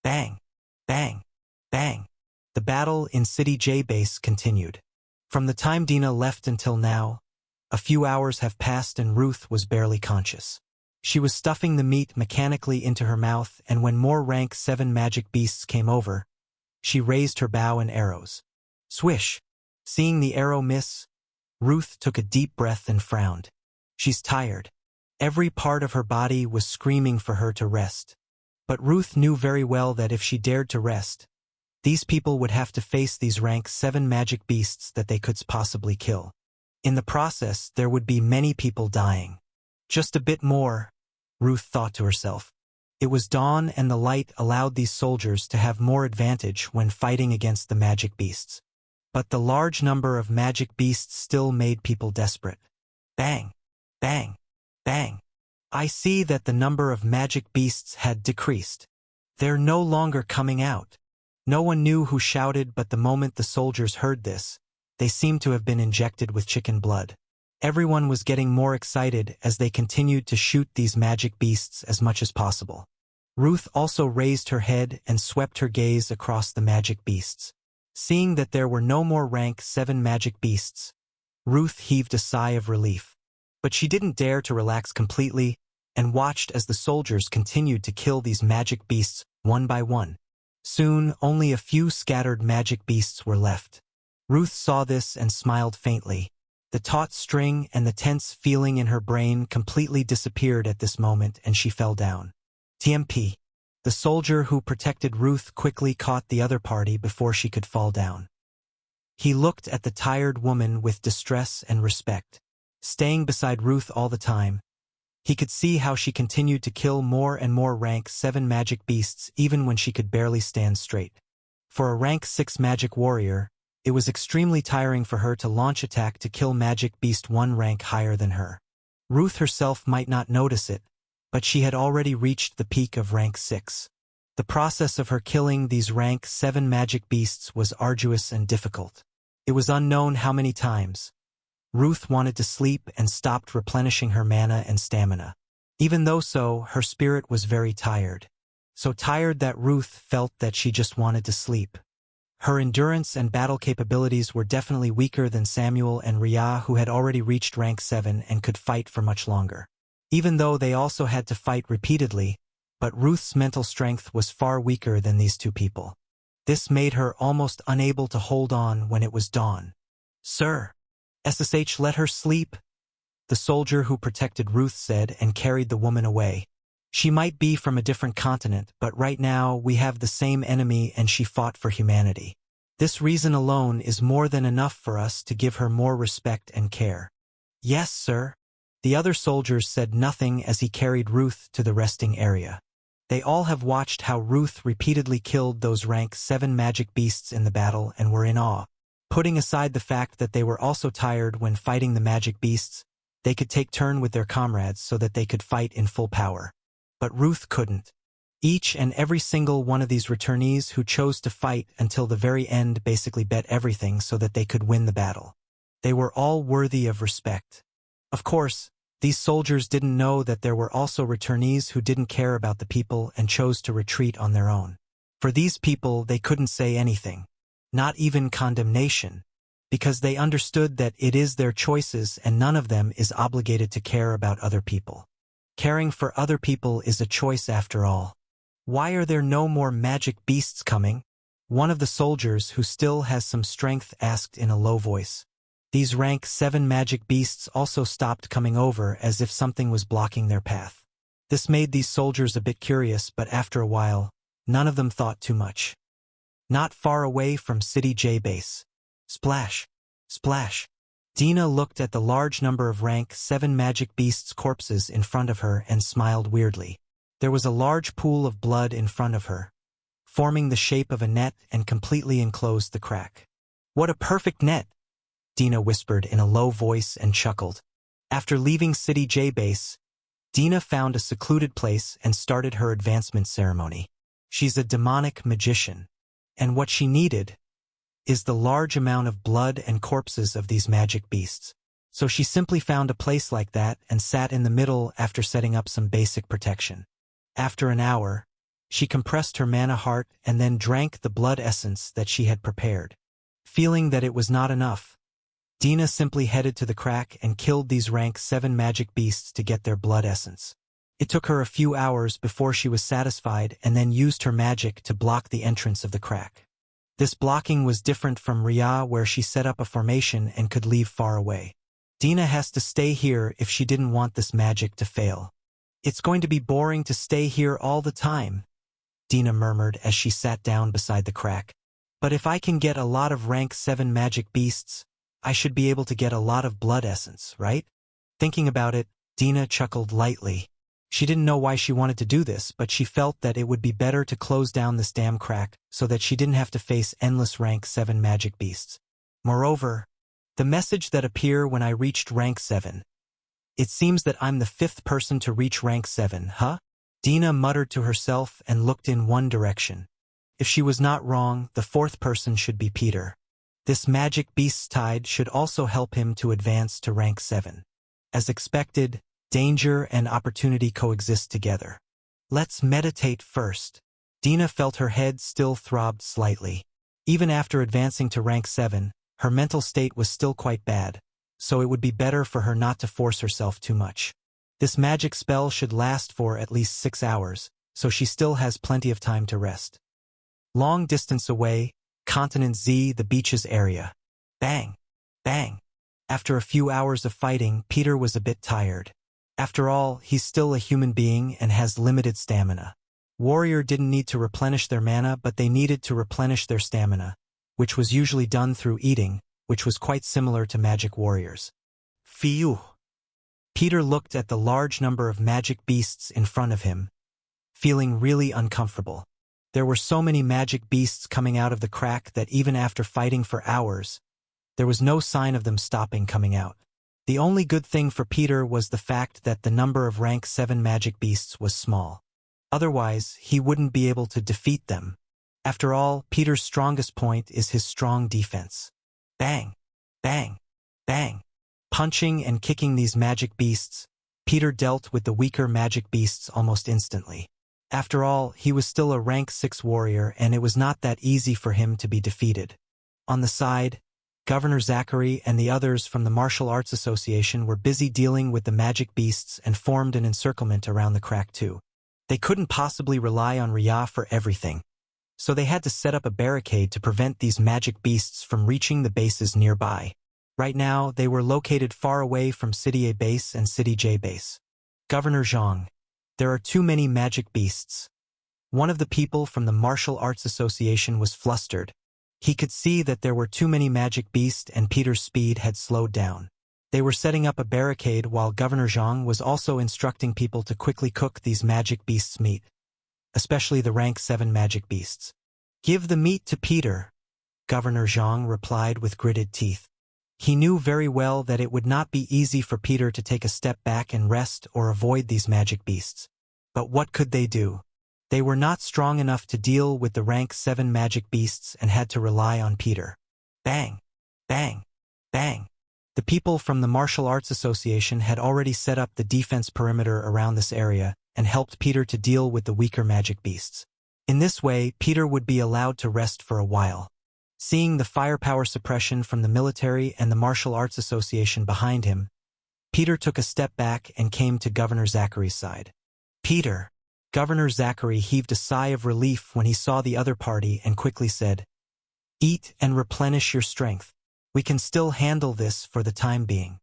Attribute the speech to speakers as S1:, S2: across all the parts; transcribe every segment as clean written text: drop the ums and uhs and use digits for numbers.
S1: Bang! Bang! Bang! The battle in City J base continued. From the time Dina left until now, a few hours have passed and Ruth was barely conscious. She was stuffing the meat mechanically into her mouth, and when more rank 7 magic beasts came over, she raised her bow and arrows. Swish! Seeing the arrow miss, Ruth took a deep breath and frowned. She's tired. Every part of her body was screaming for her to rest. But Ruth knew very well that if she dared to rest, these people would have to face these rank 7 magic beasts that they could possibly kill. In the process, there would be many people dying. Just a bit more, Ruth thought to herself. It was dawn and the light allowed these soldiers to have more advantage when fighting against the magic beasts. But the large number of magic beasts still made people desperate. Bang! Bang! Bang! I see that the number of magic beasts had decreased. They're no longer coming out. No one knew who shouted, but the moment the soldiers heard this, they seemed to have been injected with chicken blood. Everyone was getting more excited as they continued to shoot these magic beasts as much as possible. Ruth also raised her head and swept her gaze across the magic beasts. Seeing that there were no more rank 7 magic beasts, Ruth heaved a sigh of relief. But she didn't dare to relax completely and watched as the soldiers continued to kill these magic beasts one by one. Soon, only a few scattered magic beasts were left. Ruth saw this and smiled faintly. The taut string and the tense feeling in her brain completely disappeared at this moment, and she fell down. TMP. The soldier who protected Ruth quickly caught the other party before she could fall down. He looked at the tired woman with distress and respect. Staying beside Ruth all the time, he could see how she continued to kill more and more rank 7 magic beasts even when she could barely stand straight. For a rank 6 magic warrior, it was extremely tiring for her to launch attack to kill magic beast 1 rank higher than her. Ruth herself might not notice it, but she had already reached the peak of rank 6. The process of her killing these rank 7 magic beasts was arduous and difficult. It was unknown how many times Ruth wanted to sleep and stopped replenishing her mana and stamina. Even though so, her spirit was very tired. So tired that Ruth felt that she just wanted to sleep. Her endurance and battle capabilities were definitely weaker than Samuel and Rhea, who had already reached rank 7 and could fight for much longer. Even though they also had to fight repeatedly, but Ruth's mental strength was far weaker than these two people. This made her almost unable to hold on when it was dawn. "Sir, SSH, let her sleep," the soldier who protected Ruth said and carried the woman away. "She might be from a different continent, but right now we have the same enemy and she fought for humanity. This reason alone is more than enough for us to give her more respect and care." "Yes, sir." The other soldiers said nothing as he carried Ruth to the resting area. They all have watched how Ruth repeatedly killed those rank 7 magic beasts in the battle and were in awe. Putting aside the fact that they were also tired when fighting the magic beasts, they could take turn with their comrades so that they could fight in full power. But Ruth couldn't. Each and every single one of these returnees who chose to fight until the very end basically bet everything so that they could win the battle. They were all worthy of respect. Of course, these soldiers didn't know that there were also returnees who didn't care about the people and chose to retreat on their own. For these people, they couldn't say anything, not even condemnation, because they understood that it is their choices and none of them is obligated to care about other people. Caring for other people is a choice after all. "Why are there no more magic beasts coming?" one of the soldiers who still has some strength asked in a low voice. These rank 7 magic beasts also stopped coming over as if something was blocking their path. This made these soldiers a bit curious, but after a while, none of them thought too much. Not far away from City J base. Splash! Splash! Dina looked at the large number of rank 7 magic beasts' corpses in front of her and smiled weirdly. There was a large pool of blood in front of her, forming the shape of a net and completely enclosed the crack. "What a perfect net!" Dina whispered in a low voice and chuckled. After leaving City J base, Dina found a secluded place and started her advancement ceremony. She's a demonic magician, and what she needed is the large amount of blood and corpses of these magic beasts. So she simply found a place like that and sat in the middle after setting up some basic protection. After an hour, She compressed her mana heart and then drank the blood essence that she had prepared. Feeling that it was not enough, Dina simply headed to the crack and killed these rank 7 magic beasts to get their blood essence. It took her a few hours before she was satisfied and then used her magic to block the entrance of the crack. This blocking was different from Rhea, where she set up a formation and could leave far away. Dina has to stay here if she didn't want this magic to fail. It's going to be boring to stay here all the time, Dina murmured as she sat down beside the crack. But if I can get a lot of rank 7 magic beasts, I should be able to get a lot of blood essence, right? Thinking about it, Dina chuckled lightly. She didn't know why she wanted to do this, but she felt that it would be better to close down this damn crack so that she didn't have to face endless rank 7 magic beasts. Moreover, the message that appeared when I reached rank 7. It seems that I'm the 5th person to reach rank 7, huh? Dina muttered to herself and looked in one direction. If she was not wrong, the 4th person should be Peter. This magic beast's tide should also help him to advance to rank 7. As expected, danger and opportunity coexist together. Let's meditate first. Dina felt her head still throbbed slightly. Even after advancing to rank 7, her mental state was still quite bad, so it would be better for her not to force herself too much. This magic spell should last for at least 6 hours, so she still has plenty of time to rest. Long distance away, Continent Z, the beaches area. Bang! Bang! After a few hours of fighting, Peter was a bit tired. After all, he's still a human being and has limited stamina. Warrior didn't need to replenish their mana, but they needed to replenish their stamina, which was usually done through eating, which was quite similar to magic warriors. Phew! Peter looked at the large number of magic beasts in front of him, feeling really uncomfortable. There were so many magic beasts coming out of the crack that even after fighting for hours, there was no sign of them stopping coming out. The only good thing for Peter was the fact that the number of rank 7 magic beasts was small. Otherwise, he wouldn't be able to defeat them. After all, Peter's strongest point is his strong defense. Bang! Bang! Bang! Punching and kicking these magic beasts, Peter dealt with the weaker magic beasts almost instantly. After all, he was still a rank 6 warrior and it was not that easy for him to be defeated. On the side, Governor Zachary and the others from the Martial Arts Association were busy dealing with the magic beasts and formed an encirclement around the crack too. They couldn't possibly rely on Rhea for everything, so they had to set up a barricade to prevent these magic beasts from reaching the bases nearby. Right now, they were located far away from City A base and City J base. Governor Zhang, there are too many magic beasts. One of the people from the Martial Arts Association was flustered. He could see that there were too many magic beasts and Peter's speed had slowed down. They were setting up a barricade while Governor Zhang was also instructing people to quickly cook these magic beasts' meat, especially the rank 7 magic beasts. Give the meat to Peter, Governor Zhang replied with gritted teeth. He knew very well that it would not be easy for Peter to take a step back and rest or avoid these magic beasts. But what could they do? They were not strong enough to deal with the rank 7 magic beasts and had to rely on Peter. Bang! Bang! Bang! The people from the Martial Arts Association had already set up the defense perimeter around this area and helped Peter to deal with the weaker magic beasts. In this way, Peter would be allowed to rest for a while. Seeing the firepower suppression from the military and the Martial Arts Association behind him, Peter took a step back and came to Governor Zachary's side. Peter! Governor Zachary heaved a sigh of relief when he saw the other party and quickly said, "Eat and replenish your strength. We can still handle this for the time being."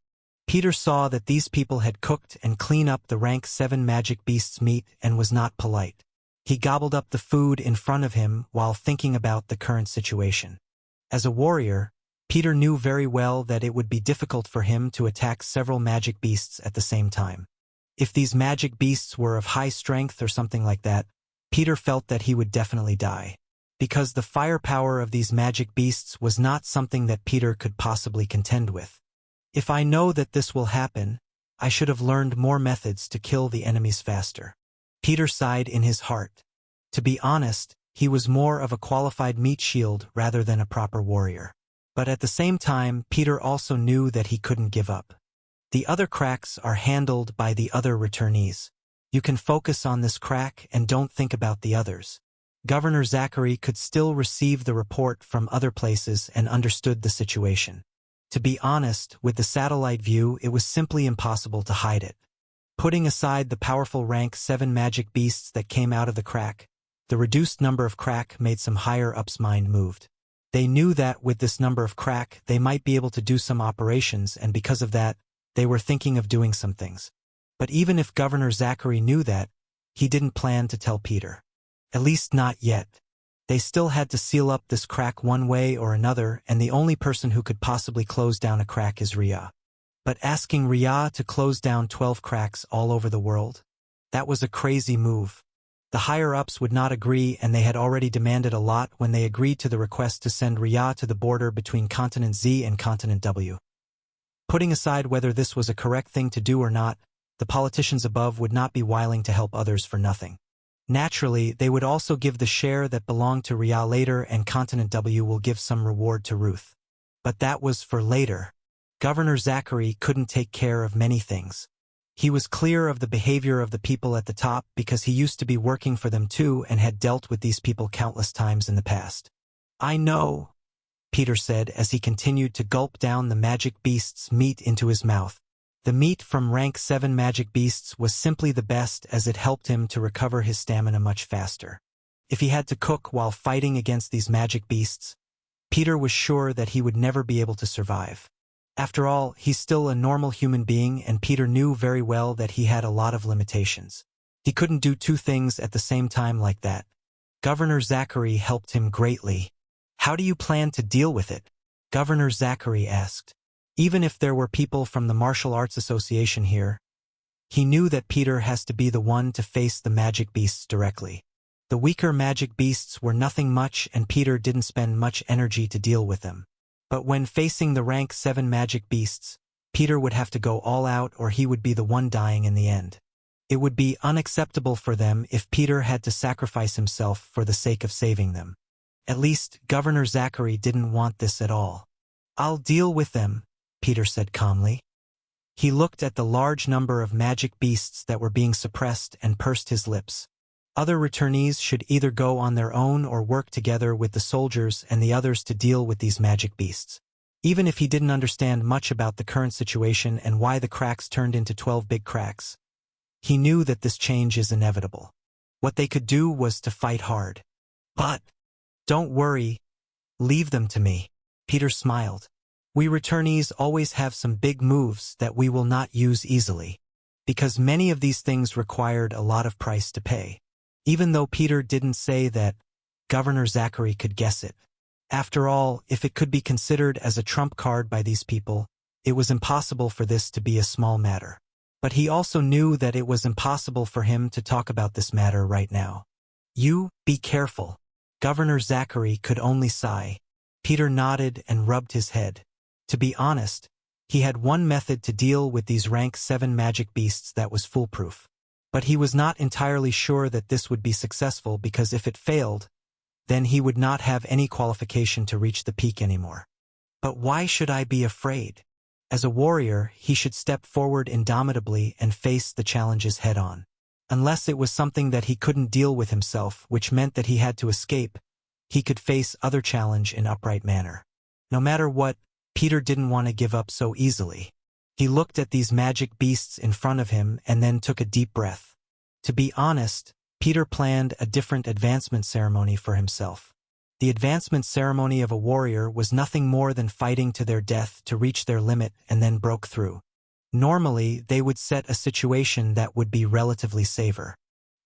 S1: Peter saw that these people had cooked and cleaned up the rank 7 magic beast's meat and was not polite. He gobbled up the food in front of him while thinking about the current situation. As a warrior, Peter knew very well that it would be difficult for him to attack several magic beasts at the same time. If these magic beasts were of high strength or something like that, Peter felt that he would definitely die. Because the firepower of these magic beasts was not something that Peter could possibly contend with. If I know that this will happen, I should have learned more methods to kill the enemies faster. Peter sighed in his heart. To be honest, he was more of a qualified meat shield rather than a proper warrior. But at the same time, Peter also knew that he couldn't give up. The other cracks are handled by the other returnees. You can focus on this crack and don't think about the others. Governor Zachary could still receive the report from other places and understood the situation. To be honest, with the satellite view, it was simply impossible to hide it. Putting aside the powerful rank 7 magic beasts that came out of the crack, the reduced number of crack made some higher-ups' mind moved. They knew that with this number of crack, they might be able to do some operations, and because of that, they were thinking of doing some things. But even if Governor Zachary knew that, he didn't plan to tell Peter. At least not yet. They still had to seal up this crack one way or another, and the only person who could possibly close down a crack is Rhea. But asking Rhea to close down 12 cracks all over the world? That was a crazy move. The higher-ups would not agree, and they had already demanded a lot when they agreed to the request to send Rhea to the border between Continent Z and Continent W. Putting aside whether this was a correct thing to do or not, the politicians above would not be willing to help others for nothing. Naturally, they would also give the share that belonged to Rhea later, and Continent W will give some reward to Ruth. But that was for later. Governor Zachary couldn't take care of many things. He was clear of the behavior of the people at the top because he used to be working for them too and had dealt with these people countless times in the past. "I know," Peter said as he continued to gulp down the magic beast's meat into his mouth. The meat from rank 7 magic beasts was simply the best as it helped him to recover his stamina much faster. If he had to cook while fighting against these magic beasts, Peter was sure that he would never be able to survive. After all, he's still a normal human being, and Peter knew very well that he had a lot of limitations. He couldn't do two things at the same time like that. Governor Zachary helped him greatly. "How do you plan to deal with it?" Governor Zachary asked. Even if there were people from the Martial Arts Association here, he knew that Peter has to be the one to face the magic beasts directly. The weaker magic beasts were nothing much, and Peter didn't spend much energy to deal with them. But when facing the rank 7 magic beasts, Peter would have to go all out or he would be the one dying in the end. It would be unacceptable for them if Peter had to sacrifice himself for the sake of saving them. At least, Governor Zachary didn't want this at all. "I'll deal with them," Peter said calmly. He looked at the large number of magic beasts that were being suppressed and pursed his lips. Other returnees should either go on their own or work together with the soldiers and the others to deal with these magic beasts. Even if he didn't understand much about the current situation and why the cracks turned into 12 big cracks, he knew that this change is inevitable. What they could do was to fight hard. "But don't worry, leave them to me," Peter smiled. "We returnees always have some big moves that we will not use easily, because many of these things required a lot of price to pay." Even though Peter didn't say that, Governor Zachary could guess it. After all, if it could be considered as a trump card by these people, it was impossible for this to be a small matter. But he also knew that it was impossible for him to talk about this matter right now. "You, be careful." Governor Zachary could only sigh. Peter nodded and rubbed his head. To be honest, he had one method to deal with these rank 7 magic beasts that was foolproof. But he was not entirely sure that this would be successful because if it failed, then he would not have any qualification to reach the peak anymore. "But why should I be afraid?" As a warrior, he should step forward indomitably and face the challenges head-on. Unless it was something that he couldn't deal with himself, which meant that he had to escape, he could face other challenge in upright manner. No matter what, Peter didn't want to give up so easily. He looked at these magic beasts in front of him and then took a deep breath. To be honest, Peter planned a different advancement ceremony for himself. The advancement ceremony of a warrior was nothing more than fighting to their death to reach their limit and then broke through. Normally, they would set a situation that would be relatively safer.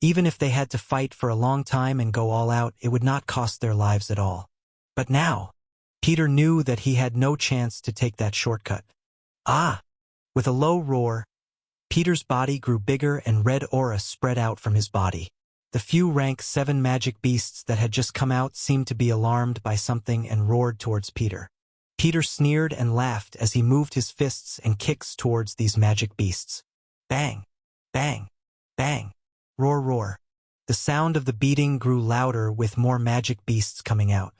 S1: Even if they had to fight for a long time and go all out, it would not cost their lives at all. But now, Peter knew that he had no chance to take that shortcut. "Ah!" With a low roar, Peter's body grew bigger and red aura spread out from his body. The few rank 7 magic beasts that had just come out seemed to be alarmed by something and roared towards Peter. Peter sneered and laughed as he moved his fists and kicks towards these magic beasts. Bang! Bang! Bang! Roar, roar. The sound of the beating grew louder with more magic beasts coming out.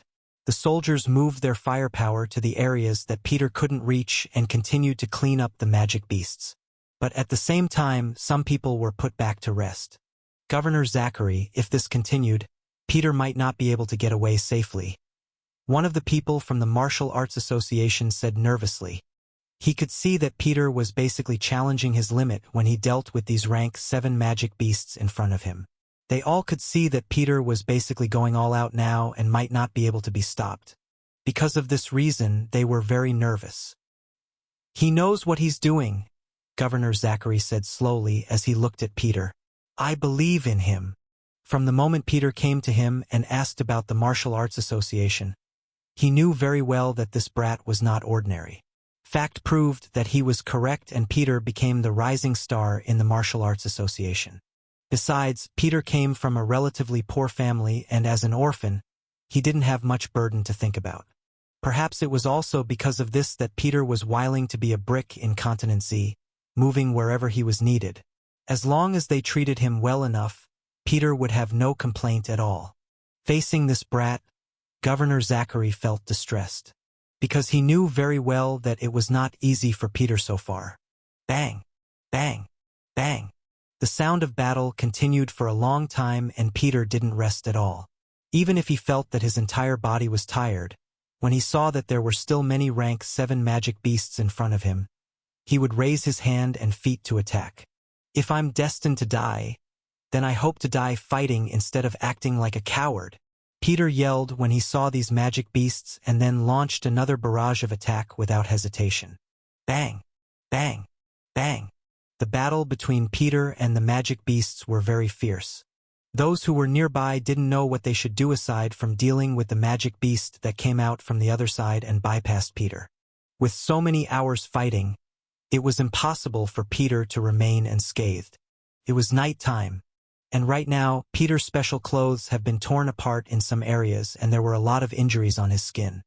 S1: The soldiers moved their firepower to the areas that Peter couldn't reach and continued to clean up the magic beasts. But at the same time, some people were put back to rest. Governor Zachary, if this continued, Peter might not be able to get away safely. One of the people from the Martial Arts Association said nervously. He could see that Peter was basically challenging his limit when he dealt with these rank 7 magic beasts in front of him. They all could see that Peter was basically going all out now and might not be able to be stopped. Because of this reason, they were very nervous. "He knows what he's doing," Governor Zachary said slowly as he looked at Peter. "I believe in him." From the moment Peter came to him and asked about the Martial Arts Association, he knew very well that this brat was not ordinary. Fact proved that he was correct, and Peter became the rising star in the Martial Arts Association. Besides, Peter came from a relatively poor family, and as an orphan, he didn't have much burden to think about. Perhaps it was also because of this that Peter was willing to be a brick in Continent Z, moving wherever he was needed. As long as they treated him well enough, Peter would have no complaint at all. Facing this brat, Governor Zachary felt distressed, because he knew very well that it was not easy for Peter so far. Bang! Bang! Bang! The sound of battle continued for a long time, and Peter didn't rest at all. Even if he felt that his entire body was tired, when he saw that there were still many rank 7 magic beasts in front of him, he would raise his hand and feet to attack. "If I'm destined to die, then I hope to die fighting instead of acting like a coward," Peter yelled when he saw these magic beasts, and then launched another barrage of attack without hesitation. Bang! Bang! Bang! The battle between Peter and the magic beasts were very fierce. Those who were nearby didn't know what they should do aside from dealing with the magic beast that came out from the other side and bypassed Peter. With so many hours fighting, it was impossible for Peter to remain unscathed. It was night time, and right now, Peter's special clothes have been torn apart in some areas, and there were a lot of injuries on his skin.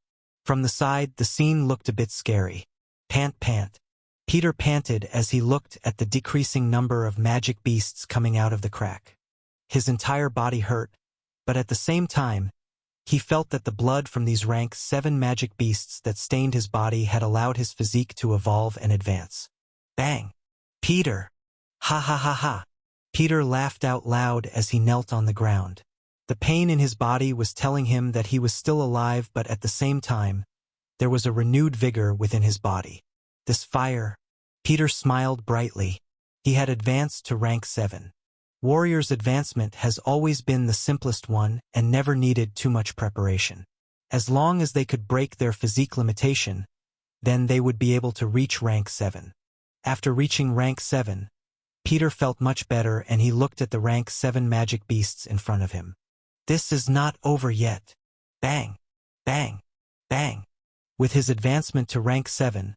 S1: From the side, the scene looked a bit scary. Pant, pant. Peter panted as he looked at the decreasing number of magic beasts coming out of the crack. His entire body hurt, but at the same time, he felt that the blood from these rank 7 magic beasts that stained his body had allowed his physique to evolve and advance. Bang! Peter! Ha ha ha ha! Peter laughed out loud as he knelt on the ground. The pain in his body was telling him that he was still alive, but at the same time, there was a renewed vigor within his body. This fire. Peter smiled brightly. He had advanced to rank 7. Warrior's advancement has always been the simplest one and never needed too much preparation. As long as they could break their physique limitation, then they would be able to reach rank 7. After reaching rank 7, Peter felt much better, and he looked at the rank 7 magic beasts in front of him. This is not over yet. Bang! Bang! Bang! With his advancement to rank 7,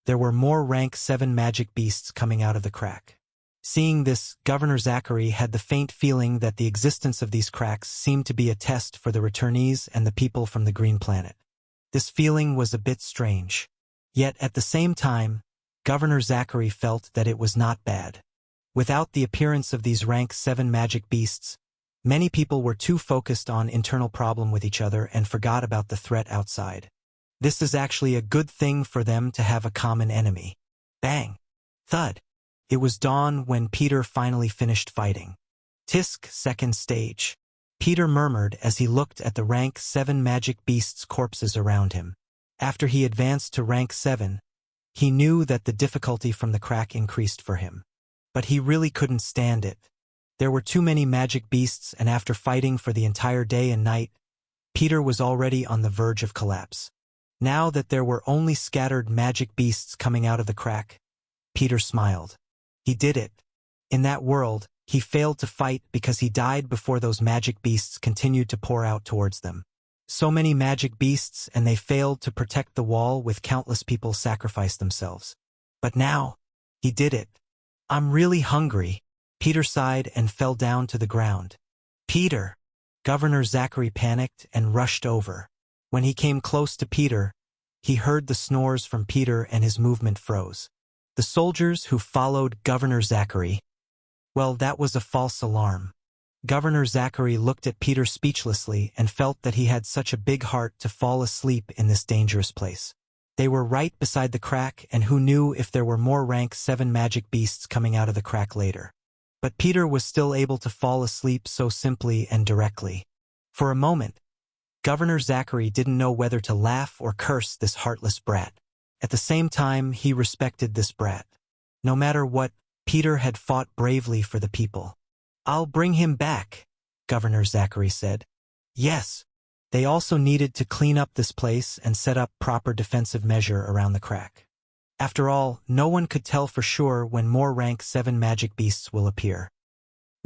S1: there were more rank 7 magic beasts coming out of the crack. Seeing this, Governor Zachary had the faint feeling that the existence of these cracks seemed to be a test for the returnees and the people from the Green Planet. This feeling was a bit strange. Yet at the same time, Governor Zachary felt that it was not bad. Without the appearance of these rank 7 magic beasts, many people were too focused on internal problem with each other and forgot about the threat outside. This is actually a good thing for them to have a common enemy. Bang! Thud! It was dawn when Peter finally finished fighting. Tisk, second stage. Peter murmured as he looked at the rank 7 magic beasts' corpses around him. After he advanced to rank 7, he knew that the difficulty from the crack increased for him. But he really couldn't stand it. There were too many magic beasts, and after fighting for the entire day and night, Peter was already on the verge of collapse. Now that there were only scattered magic beasts coming out of the crack, Peter smiled. He did it. In that world, he failed to fight because he died before those magic beasts continued to pour out towards them. So many magic beasts, and they failed to protect the wall with countless people sacrificed themselves. But now, he did it. I'm really hungry. Peter sighed and fell down to the ground. Peter! Governor Zachary panicked and rushed over. When he came close to Peter, he heard the snores from Peter and his movement froze. The soldiers who followed Governor Zachary. Well, that was a false alarm. Governor Zachary looked at Peter speechlessly and felt that he had such a big heart to fall asleep in this dangerous place. They were right beside the crack, and who knew if there were more rank 7 magic beasts coming out of the crack later. But Peter was still able to fall asleep so simply and directly. For a moment, Governor Zachary didn't know whether to laugh or curse this heartless brat. At the same time, he respected this brat. No matter what, Peter had fought bravely for the people. "I'll bring him back," Governor Zachary said. Yes. They also needed to clean up this place and set up proper defensive measure around the crack. After all, no one could tell for sure when more rank 7 magic beasts will appear.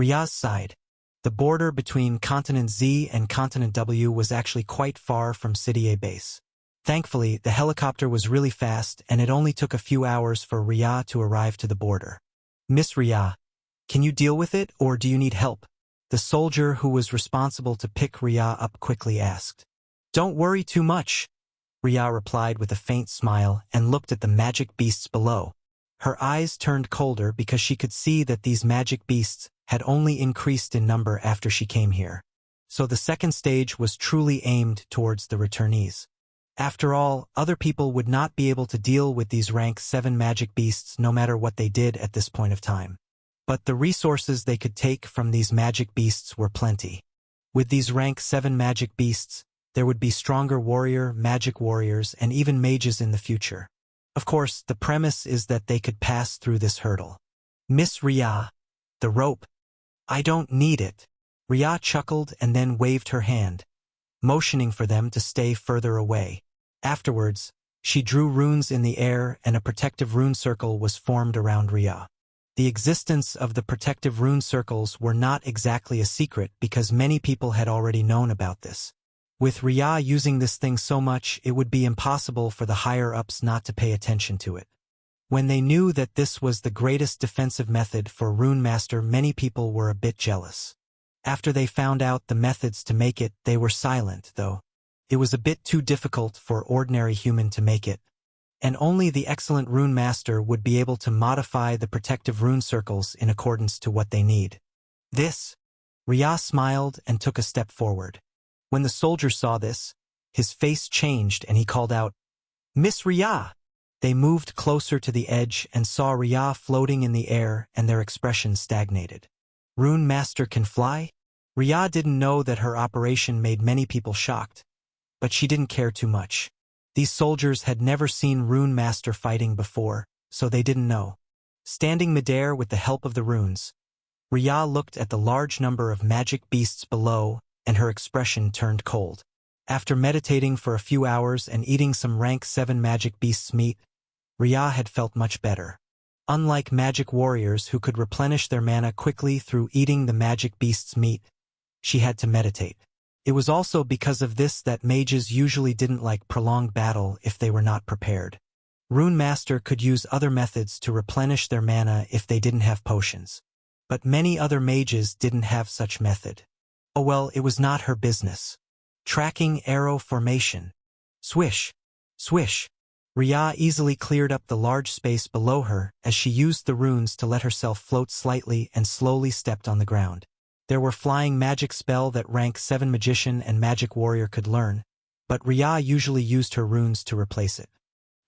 S1: Riyaz sighed. The border between Continent Z and Continent W was actually quite far from City A base. Thankfully, the helicopter was really fast, and it only took a few hours for Riyaz to arrive to the border. "Miss Riyaz, can you deal with it, or do you need help?" The soldier who was responsible to pick Riyaz up quickly asked. "Don't worry too much," Riyaz replied with a faint smile and looked at the magic beasts below. Her eyes turned colder because she could see that these magic beasts had only increased in number after she came here. So the second stage was truly aimed towards the returnees. After all, other people would not be able to deal with these rank 7 magic beasts no matter what they did at this point of time. But the resources they could take from these magic beasts were plenty. With these rank 7 magic beasts, there would be stronger magic warriors, and even mages in the future. Of course, the premise is that they could pass through this hurdle. "Miss Riyaz, the rope." "I don't need it." Riyaz chuckled and then waved her hand, motioning for them to stay further away. Afterwards, she drew runes in the air and a protective rune circle was formed around Riyaz. The existence of the protective rune circles were not exactly a secret because many people had already known about this. With Riyaz using this thing so much, it would be impossible for the higher-ups not to pay attention to it. When they knew that this was the greatest defensive method for Runemaster, many people were a bit jealous. After they found out the methods to make it, they were silent, though. It was a bit too difficult for ordinary human to make it, and only the excellent Runemaster would be able to modify the protective rune circles in accordance to what they need. Riyaz smiled and took a step forward. When the soldier saw this, his face changed and he called out, "Miss Riyaz!" They moved closer to the edge and saw Riyaz floating in the air, and their expressions stagnated. "Runemaster can fly?" Riyaz didn't know that her operation made many people shocked, but she didn't care too much. These soldiers had never seen Runemaster fighting before, so they didn't know. Standing midair with the help of the runes, Riyaz looked at the large number of magic beasts below, and her expression turned cold. After meditating for a few hours and eating some rank 7 magic beasts' meat, Riyaz had felt much better. Unlike magic warriors who could replenish their mana quickly through eating the magic beast's meat, she had to meditate. It was also because of this that mages usually didn't like prolonged battle if they were not prepared. Runemaster could use other methods to replenish their mana if they didn't have potions. But many other mages didn't have such method. Oh well, it was not her business. Tracking arrow formation. Swish. Swish. Riyaz easily cleared up the large space below her as she used the runes to let herself float slightly and slowly stepped on the ground. There were flying magic spell that rank 7 magician and magic warrior could learn, but Riyaz usually used her runes to replace it.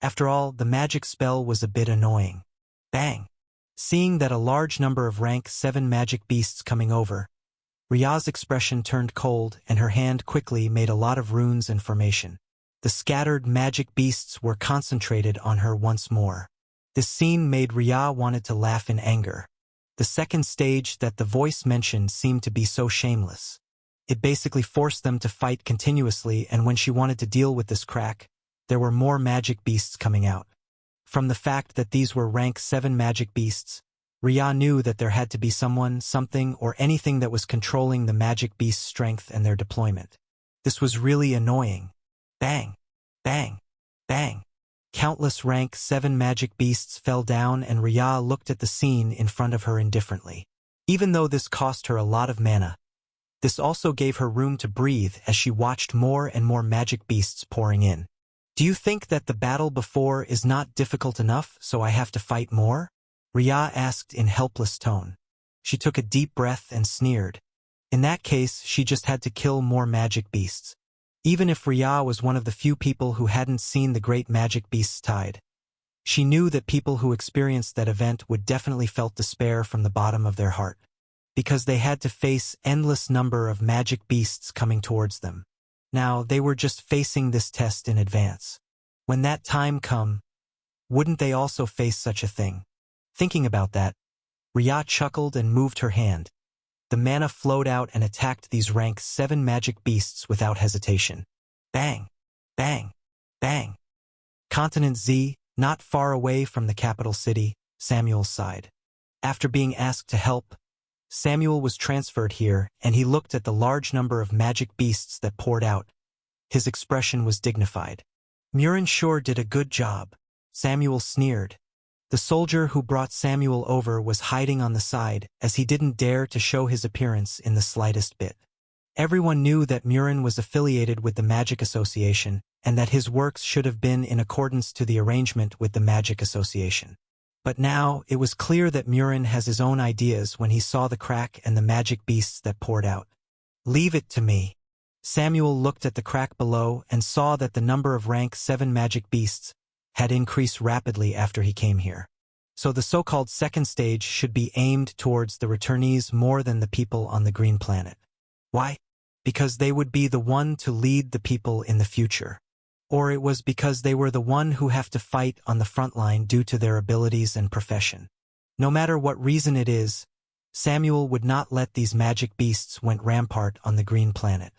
S1: After all, the magic spell was a bit annoying. Bang! Seeing that a large number of rank 7 magic beasts coming over, Riyaz's expression turned cold and her hand quickly made a lot of runes and formation. The scattered magic beasts were concentrated on her once more. This scene made Riyaz wanted to laugh in anger. The second stage that the voice mentioned seemed to be so shameless. It basically forced them to fight continuously, and when she wanted to deal with this crack, there were more magic beasts coming out. From the fact that these were rank 7 magic beasts, Riyaz knew that there had to be someone, something, or anything that was controlling the magic beast's strength and their deployment. This was really annoying. Bang! Bang! Bang! Countless rank 7 magic beasts fell down, and Riyaz looked at the scene in front of her indifferently. Even though this cost her a lot of mana, this also gave her room to breathe as she watched more and more magic beasts pouring in. "Do you think that the battle before is not difficult enough, so I have to fight more?" Riyaz asked in helpless tone. She took a deep breath and sneered. In that case, she just had to kill more magic beasts. Even if Rhea was one of the few people who hadn't seen the great magic beast's tide, she knew that people who experienced that event would definitely felt despair from the bottom of their heart, because they had to face endless number of magic beasts coming towards them. Now, they were just facing this test in advance. When that time come, wouldn't they also face such a thing? Thinking about that, Rhea chuckled and moved her hand. The mana flowed out and attacked these rank 7 magic beasts without hesitation. Bang! Bang! Bang! Continent Z, not far away from the capital city, Samuel sighed. After being asked to help, Samuel was transferred here, and he looked at the large number of magic beasts that poured out. His expression was dignified. Murin sure did a good job, Samuel sneered. The soldier who brought Samuel over was hiding on the side, as he didn't dare to show his appearance in the slightest bit. Everyone knew that Murin was affiliated with the Magic Association, and that his works should have been in accordance to the arrangement with the Magic Association. But now, it was clear that Murin has his own ideas when he saw the crack and the magic beasts that poured out. Leave it to me. Samuel looked at the crack below and saw that the number of rank 7 magic beasts had increased rapidly after he came here. So the so-called second stage should be aimed towards the returnees more than the people on the green planet. Why? Because they would be the one to lead the people in the future. Or it was because they were the one who have to fight on the front line due to their abilities and profession. No matter what reason it is, Samuel would not let these magic beasts went rampart on the green planet.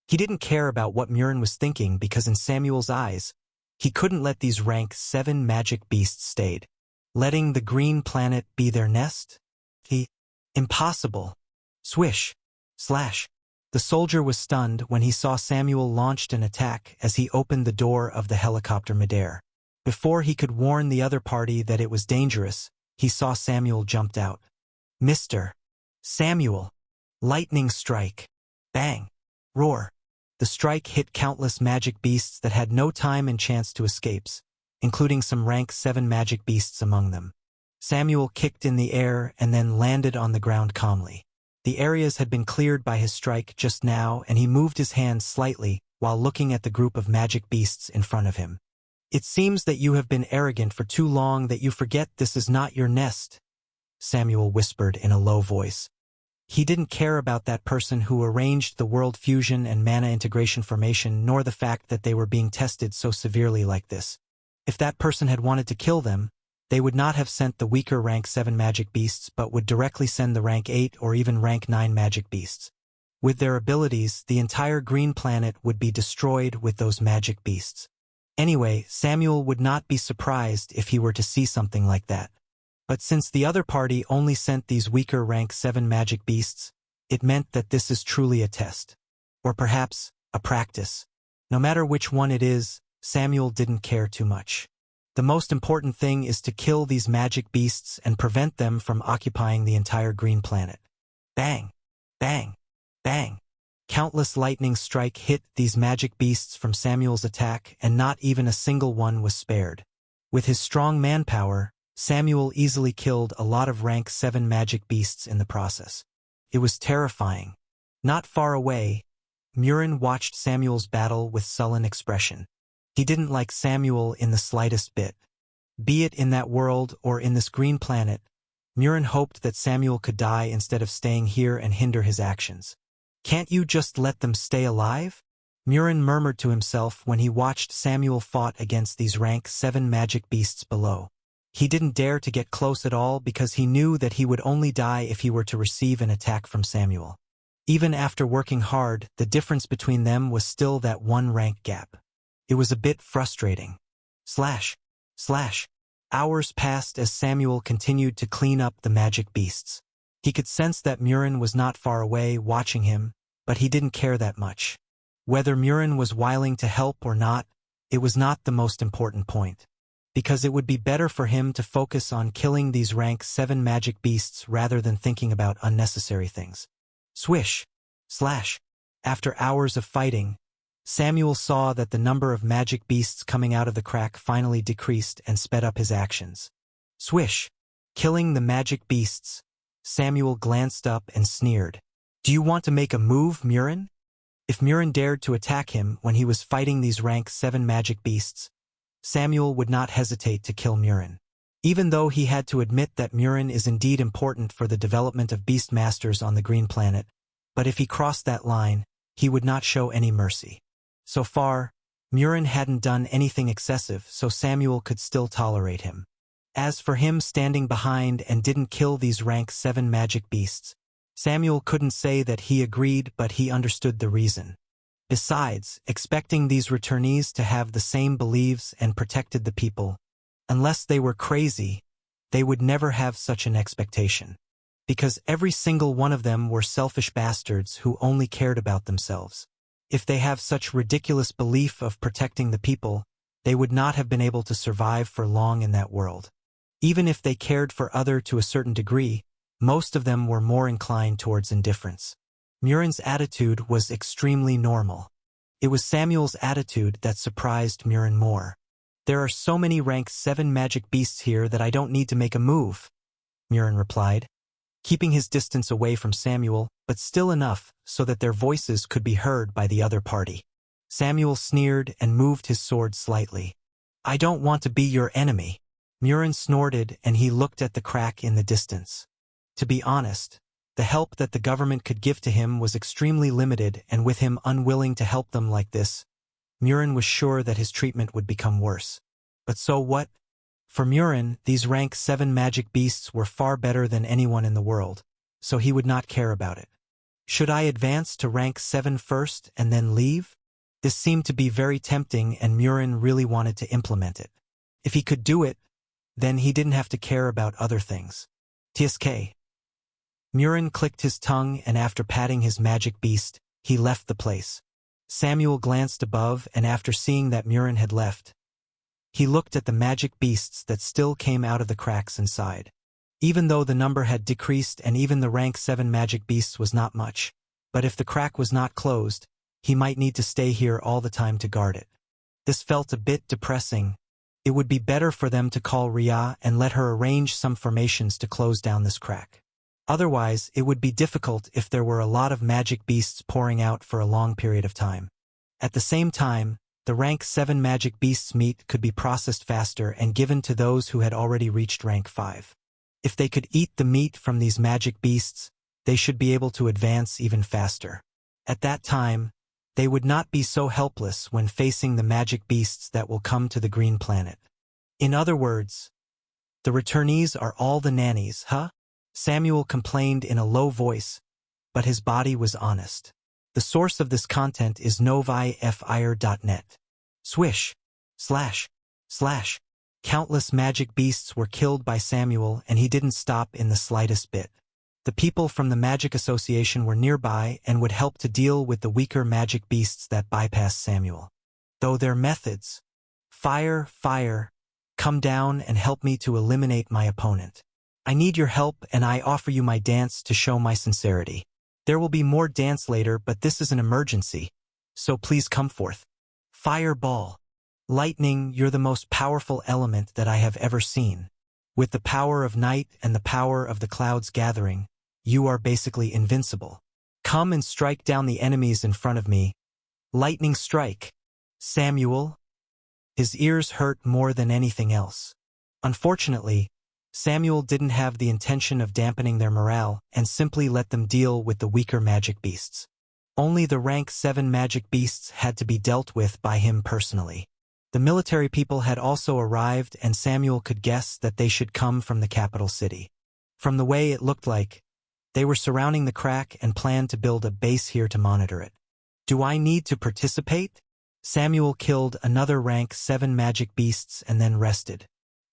S1: He didn't care about what Murin was thinking because in Samuel's eyes, he couldn't let these rank 7 magic beasts stayed. Letting the green planet be their nest? Impossible. Swish. Slash. The soldier was stunned when he saw Samuel launched an attack as he opened the door of the helicopter midair. Before he could warn the other party that it was dangerous, he saw Samuel jumped out. Mr. Samuel. Lightning strike. Bang. Roar. The strike hit countless magic beasts that had no time and chance to escape, including some rank 7 magic beasts among them. Samuel kicked in the air and then landed on the ground calmly. The areas had been cleared by his strike just now, and he moved his hand slightly while looking at the group of magic beasts in front of him. It seems that you have been arrogant for too long that you forget this is not your nest, Samuel whispered in a low voice. He didn't care about that person who arranged the world fusion and mana integration formation, nor the fact that they were being tested so severely like this. If that person had wanted to kill them, they would not have sent the weaker rank 7 magic beasts but would directly send the rank 8 or even rank 9 magic beasts. With their abilities, the entire green planet would be destroyed with those magic beasts. Anyway, Samuel would not be surprised if he were to see something like that. But since the other party only sent these weaker rank 7 magic beasts, it meant that this is truly a test. Or perhaps, a practice. No matter which one it is, Samuel didn't care too much. The most important thing is to kill these magic beasts and prevent them from occupying the entire green planet. Bang! Bang! Bang! Countless lightning strike hit these magic beasts from Samuel's attack, and not even a single one was spared. With his strong manpower, Samuel easily killed a lot of rank 7 magic beasts in the process. It was terrifying. Not far away, Murin watched Samuel's battle with sullen expression. He didn't like Samuel in the slightest bit. Be it in that world or in this green planet, Murin hoped that Samuel could die instead of staying here and hinder his actions. Can't you just let them stay alive? Murin murmured to himself when he watched Samuel fought against these rank 7 magic beasts below. He didn't dare to get close at all because he knew that he would only die if he were to receive an attack from Samuel. Even after working hard, the difference between them was still that 1 rank gap. It was a bit frustrating. Slash. Slash. Hours passed as Samuel continued to clean up the magic beasts. He could sense that Murin was not far away watching him, but he didn't care that much. Whether Murin was willing to help or not, it was not the most important point. Because it would be better for him to focus on killing these rank 7 magic beasts rather than thinking about unnecessary things. Swish. Slash. After hours of fighting, Samuel saw that the number of magic beasts coming out of the crack finally decreased and sped up his actions. Swish. Killing the magic beasts. Samuel glanced up and sneered. Do you want to make a move, Murin? If Murin dared to attack him when he was fighting these rank 7 magic beasts, Samuel would not hesitate to kill Murin. Even though he had to admit that Murin is indeed important for the development of beast masters on the Green Planet, but if he crossed that line, he would not show any mercy. So far, Murin hadn't done anything excessive, so Samuel could still tolerate him. As for him standing behind and didn't kill these rank 7 magic beasts, Samuel couldn't say that he agreed, but he understood the reason. Besides, expecting these returnees to have the same beliefs and protected the people, unless they were crazy, they would never have such an expectation. Because every single one of them were selfish bastards who only cared about themselves. If they have such ridiculous belief of protecting the people, they would not have been able to survive for long in that world. Even if they cared for others to a certain degree, most of them were more inclined towards indifference. Murin's attitude was extremely normal. It was Samuel's attitude that surprised Murin more. There are so many rank 7 magic beasts here that I don't need to make a move, Murin replied, keeping his distance away from Samuel, but still enough so that their voices could be heard by the other party. Samuel sneered and moved his sword slightly. I don't want to be your enemy. Murin snorted and he looked at the crack in the distance. To be honest, the help that the government could give to him was extremely limited, and with him unwilling to help them like this, Murin was sure that his treatment would become worse. But so what? For Murin, these rank 7 magic beasts were far better than anyone in the world, so he would not care about it. Should I advance to rank 7 first and then leave? This seemed to be very tempting, and Murin really wanted to implement it. If he could do it, then he didn't have to care about other things. TSK. Murin clicked his tongue, and after patting his magic beast, he left the place. Samuel glanced above, and after seeing that Murin had left, he looked at the magic beasts that still came out of the cracks inside. Even though the number had decreased and even the rank 7 magic beasts was not much, but if the crack was not closed, he might need to stay here all the time to guard it. This felt a bit depressing. It would be better for them to call Ria and let her arrange some formations to close down this crack. Otherwise, it would be difficult if there were a lot of magic beasts pouring out for a long period of time. At the same time, the rank 7 magic beasts' meat could be processed faster and given to those who had already reached rank 5. If they could eat the meat from these magic beasts, they should be able to advance even faster. At that time, they would not be so helpless when facing the magic beasts that will come to the Green Planet. In other words, the returnees are all the nannies, huh? Samuel complained in a low voice, but his body was honest. The source of this content is novifire.net. Swish, slash, slash. Countless magic beasts were killed by Samuel, and he didn't stop in the slightest bit. The people from the Magic Association were nearby and would help to deal with the weaker magic beasts that bypassed Samuel. Though their methods, fire, come down and help me to eliminate my opponent. I need your help, and I offer you my dance to show my sincerity. There will be more dance later, but this is an emergency, so please come forth. Fireball. Lightning, you're the most powerful element that I have ever seen. With the power of night and the power of the clouds gathering, you are basically invincible. Come and strike down the enemies in front of me. Lightning strike. Samuel. His ears hurt more than anything else. Unfortunately, Samuel didn't have the intention of dampening their morale and simply let them deal with the weaker magic beasts. Only the rank 7 magic beasts had to be dealt with by him personally. The military people had also arrived, and Samuel could guess that they should come from the capital city. From the way it looked like, they were surrounding the crack and planned to build a base here to monitor it. Do I need to participate? Samuel killed another rank 7 magic beasts and then rested.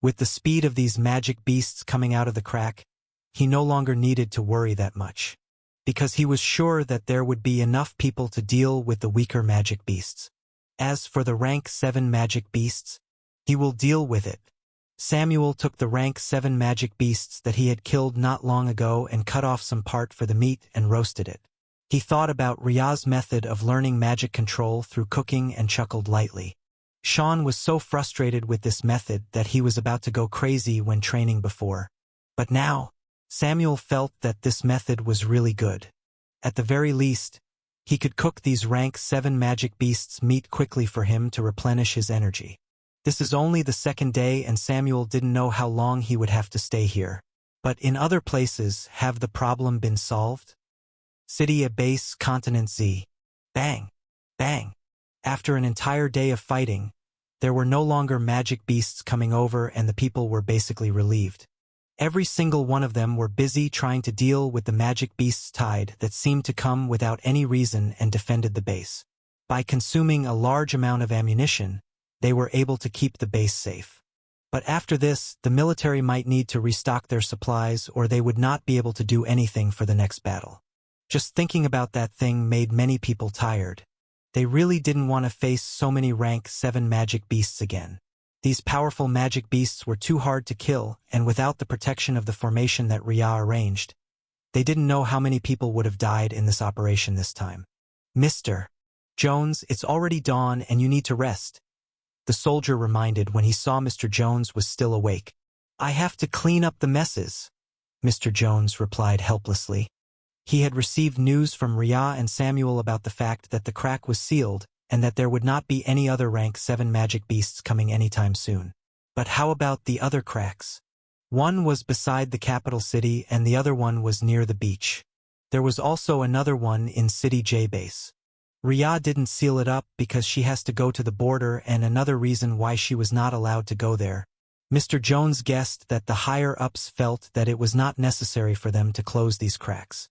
S1: With the speed of these magic beasts coming out of the crack, he no longer needed to worry that much, because he was sure that there would be enough people to deal with the weaker magic beasts. As for the rank 7 magic beasts, he will deal with it. Samuel took the rank 7 magic beasts that he had killed not long ago and cut off some part for the meat and roasted it. He thought about Ria's method of learning magic control through cooking and chuckled lightly. Sean was so frustrated with this method that he was about to go crazy when training before. But now, Samuel felt that this method was really good. At the very least, He could cook these rank 7 magic beasts' meat quickly for him to replenish his energy. This is only the second day and Samuel didn't know how long he would have to stay here. But in other places, have the problem been solved? City A Base, Continent Z. Bang! Bang! After an entire day of fighting, there were no longer magic beasts coming over and the people were basically relieved. Every single one of them were busy trying to deal with the magic beast's tide that seemed to come without any reason and defended the base. By consuming a large amount of ammunition, they were able to keep the base safe. But after this, the military might need to restock their supplies or they would not be able to do anything for the next battle. Just thinking about that thing made many people tired. They really didn't want to face so many rank 7 magic beasts again. These powerful magic beasts were too hard to kill, and without the protection of the formation that Rhea arranged, they didn't know how many people would have died in this operation this time. Mr. Jones, it's already dawn and you need to rest, the soldier reminded when he saw Mr. Jones was still awake. I have to clean up the messes, Mr. Jones replied helplessly. He had received news from Rhea and Samuel about the fact that the crack was sealed and that there would not be any other rank 7 magic beasts coming anytime soon. But how about the other cracks? One was beside the capital city and the other one was near the beach. There was also another one in City J Base. Rhea didn't seal it up because she has to go to the border and another reason why she was not allowed to go there. Mr. Jones guessed that the higher-ups felt that it was not necessary for them to close these cracks.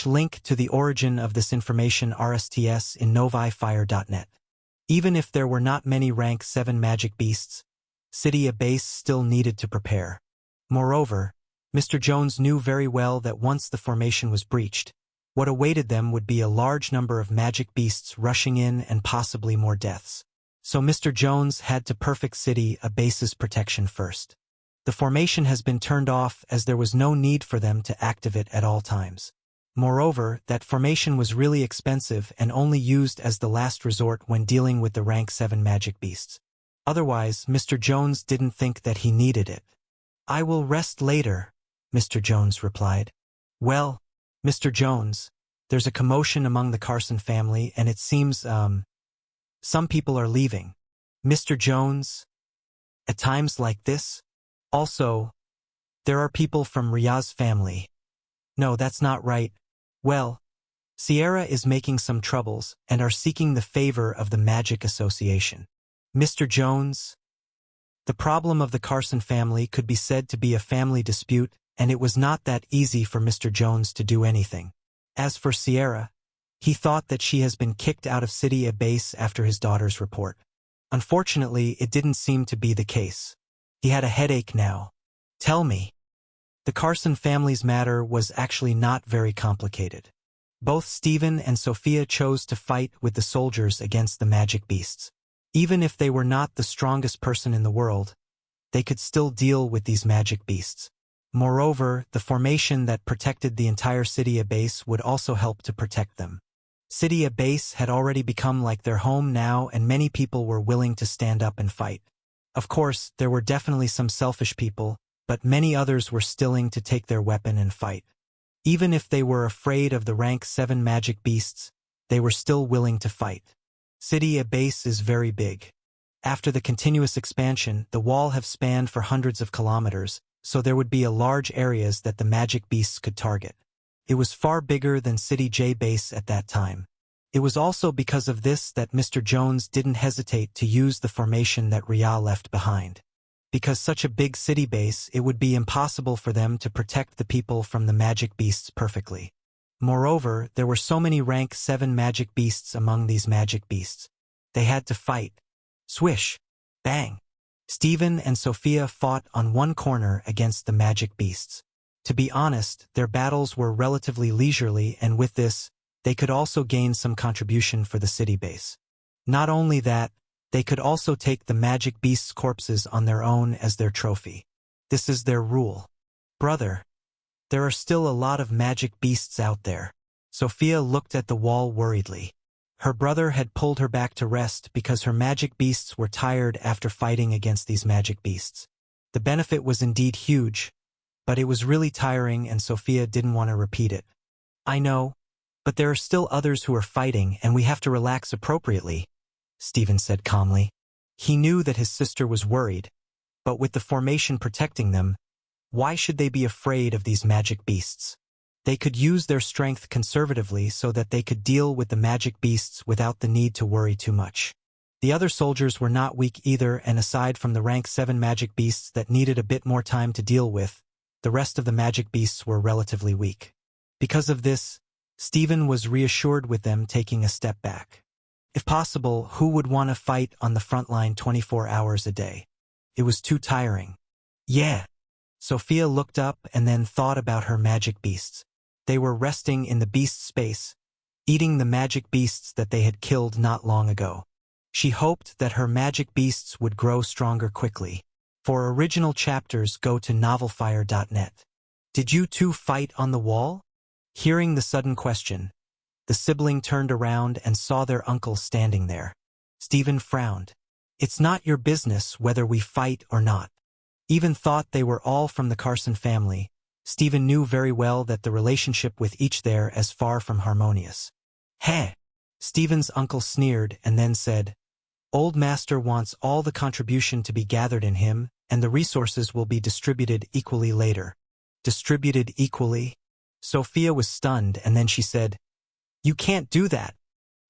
S1: Link to the origin of this information RSTS in novifire.net. Even if there were not many rank 7 magic beasts, City A Base still needed to prepare. Moreover, Mr. Jones knew very well that once the formation was breached, what awaited them would be a large number of magic beasts rushing in and possibly more deaths. So Mr. Jones had to perfect City A Base's protection first. The formation has been turned off as there was no need for them to activate at all times. Moreover, that formation was really expensive and only used as the last resort when dealing with the rank 7 magic beasts. Otherwise, Mr. Jones didn't think that he needed it. I will rest later, Mr. Jones replied. Well, Mr. Jones, there's a commotion among the Carson family and it seems, some people are leaving. Mr. Jones, at times like this? Also, there are people from Rhea's family. No, that's not right. Well, Sierra is making some troubles and are seeking the favor of the Magic Association. Mr. Jones, the problem of the Carson family could be said to be a family dispute, and it was not that easy for Mr. Jones to do anything. As for Sierra, he thought that she has been kicked out of City A Base after his daughter's report. Unfortunately, it didn't seem to be the case. He had a headache now. Tell me. The Carson family's matter was actually not very complicated. Both Stephen and Sophia chose to fight with the soldiers against the magic beasts. Even if they were not the strongest person in the world, they could still deal with these magic beasts. Moreover, the formation that protected the entire City A Base would also help to protect them. City A Base had already become like their home now and many people were willing to stand up and fight. Of course, there were definitely some selfish people, but many others were willing to take their weapon and fight. Even if they were afraid of the rank 7 magic beasts, they were still willing to fight. City A Base is very big. After the continuous expansion, the wall have spanned for hundreds of kilometers, so there would be a large areas that the magic beasts could target. It was far bigger than City J Base at that time. It was also because of this that Mr. Jones didn't hesitate to use the formation that Rhea left behind. Because such a big city base, it would be impossible for them to protect the people from the magic beasts perfectly. Moreover, there were so many rank 7 magic beasts among these magic beasts. They had to fight. Swish! Bang! Stephen and Sophia fought on one corner against the magic beasts. To be honest, their battles were relatively leisurely and with this, they could also gain some contribution for the city base. Not only that, they could also take the magic beasts' corpses on their own as their trophy. This is their rule. Brother, there are still a lot of magic beasts out there. Sophia looked at the wall worriedly. Her brother had pulled her back to rest because her magic beasts were tired after fighting against these magic beasts. The benefit was indeed huge, but it was really tiring and Sophia didn't want to repeat it. I know, But there are still others who are fighting and we have to relax appropriately, Stephen said calmly. He knew that his sister was worried, but with the formation protecting them, why should they be afraid of these magic beasts? They could use their strength conservatively so that they could deal with the magic beasts without the need to worry too much. The other soldiers were not weak either, and aside from the rank 7 magic beasts that needed a bit more time to deal with, the rest of the magic beasts were relatively weak. Because of this, Stephen was reassured with them taking a step back. If possible, who would want to fight on the front line 24 hours a day? It was too tiring. Yeah. Sophia looked up and then thought about her magic beasts. They were resting in the beast space, eating the magic beasts that they had killed not long ago. She hoped that her magic beasts would grow stronger quickly. For original chapters, go to novelfire.net. Did you two fight on the wall? Hearing the sudden question, the sibling turned around and saw their uncle standing there. Stephen frowned. It's not your business whether we fight or not. Even thought they were all from the Carson family, Stephen knew very well that the relationship with each there as far from harmonious. Heh! Stephen's uncle sneered and then said, Old Master wants all the contribution to be gathered in him, and the resources will be distributed equally later. Distributed equally? Sophia was stunned, and then she said, You can't do that.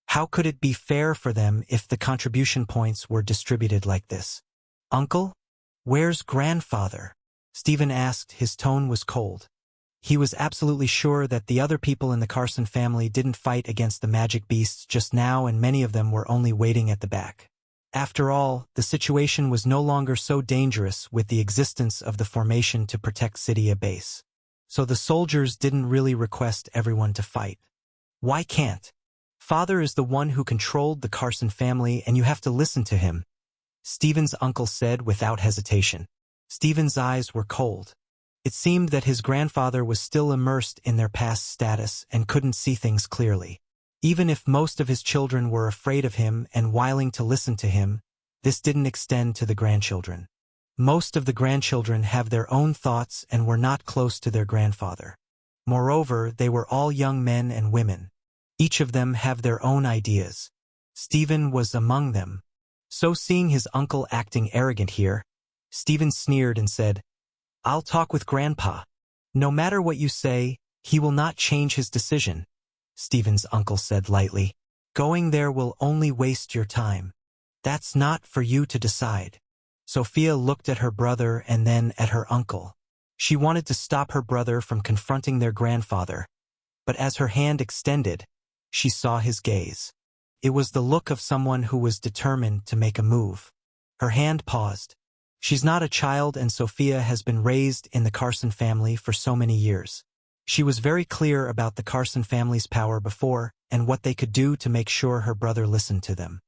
S1: How could it be fair for them if the contribution points were distributed like this? Uncle? Where's grandfather? Stephen asked. His tone was cold. He was absolutely sure that the other people in the Carson family didn't fight against the magic beasts just now, and many of them were only waiting at the back. After all, the situation was no longer so dangerous with the existence of the formation to protect City base. So the soldiers didn't really request everyone to fight. Why can't? Father is the one who controlled the Carson family, and you have to listen to him, Stephen's uncle said without hesitation. Stephen's eyes were cold. It seemed that his grandfather was still immersed in their past status and couldn't see things clearly. Even if most of his children were afraid of him and willing to listen to him, this didn't extend to the grandchildren. Most of the grandchildren have their own thoughts and were not close to their grandfather. Moreover, they were all young men and women. Each of them have their own ideas. Stephen was among them. So seeing his uncle acting arrogant here, Stephen sneered and said, I'll talk with Grandpa. No matter what you say, he will not change his decision, Stephen's uncle said lightly. Going there will only waste your time. That's not for you to decide. Sophia looked at her brother and then at her uncle. She wanted to stop her brother from confronting their grandfather, but as her hand extended, she saw his gaze. It was the look of someone who was determined to make a move. Her hand paused. She's not a child, and Sophia has been raised in the Carson family for so many years. She was very clear about the Carson family's power before and what they could do to make sure her brother listened to them.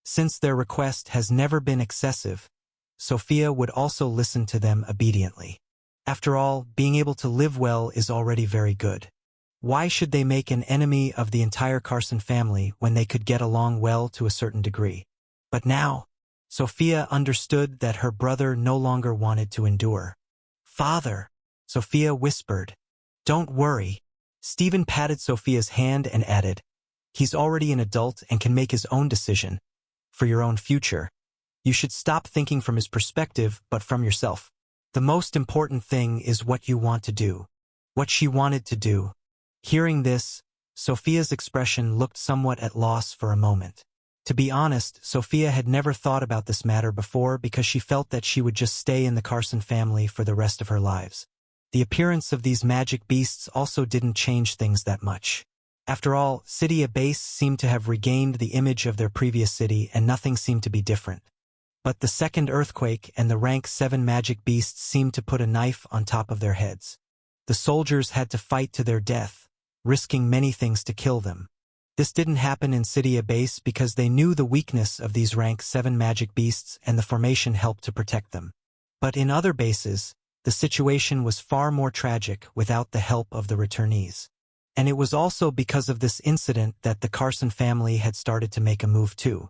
S1: Since their request has never been excessive, Sophia would also listen to them obediently. After all, being able to live well is already very good. Why should they make an enemy of the entire Carson family when they could get along well to a certain degree? But now, Sophia understood that her brother no longer wanted to endure. Father, Sophia whispered. Don't worry. Stephen patted Sophia's hand and added, He's already an adult and can make his own decision. For your own future, you should stop thinking from his perspective but from yourself. The most important thing is what you want to do. What she wanted to do. Hearing this, Sophia's expression looked somewhat at loss for a moment. To be honest, Sophia had never thought about this matter before because she felt that she would just stay in the Carson family for the rest of her lives. The appearance of these magic beasts also didn't change things that much. After all, City base seemed to have regained the image of their previous city and nothing seemed to be different. But the second earthquake and the rank 7 magic beasts seemed to put a knife on top of their heads. The soldiers had to fight to their death, risking many things to kill them. This didn't happen in City base because they knew the weakness of these rank 7 magic beasts and the formation helped to protect them. But in other bases, the situation was far more tragic without the help of the returnees. And it was also because of this incident that the Carson family had started to make a move too.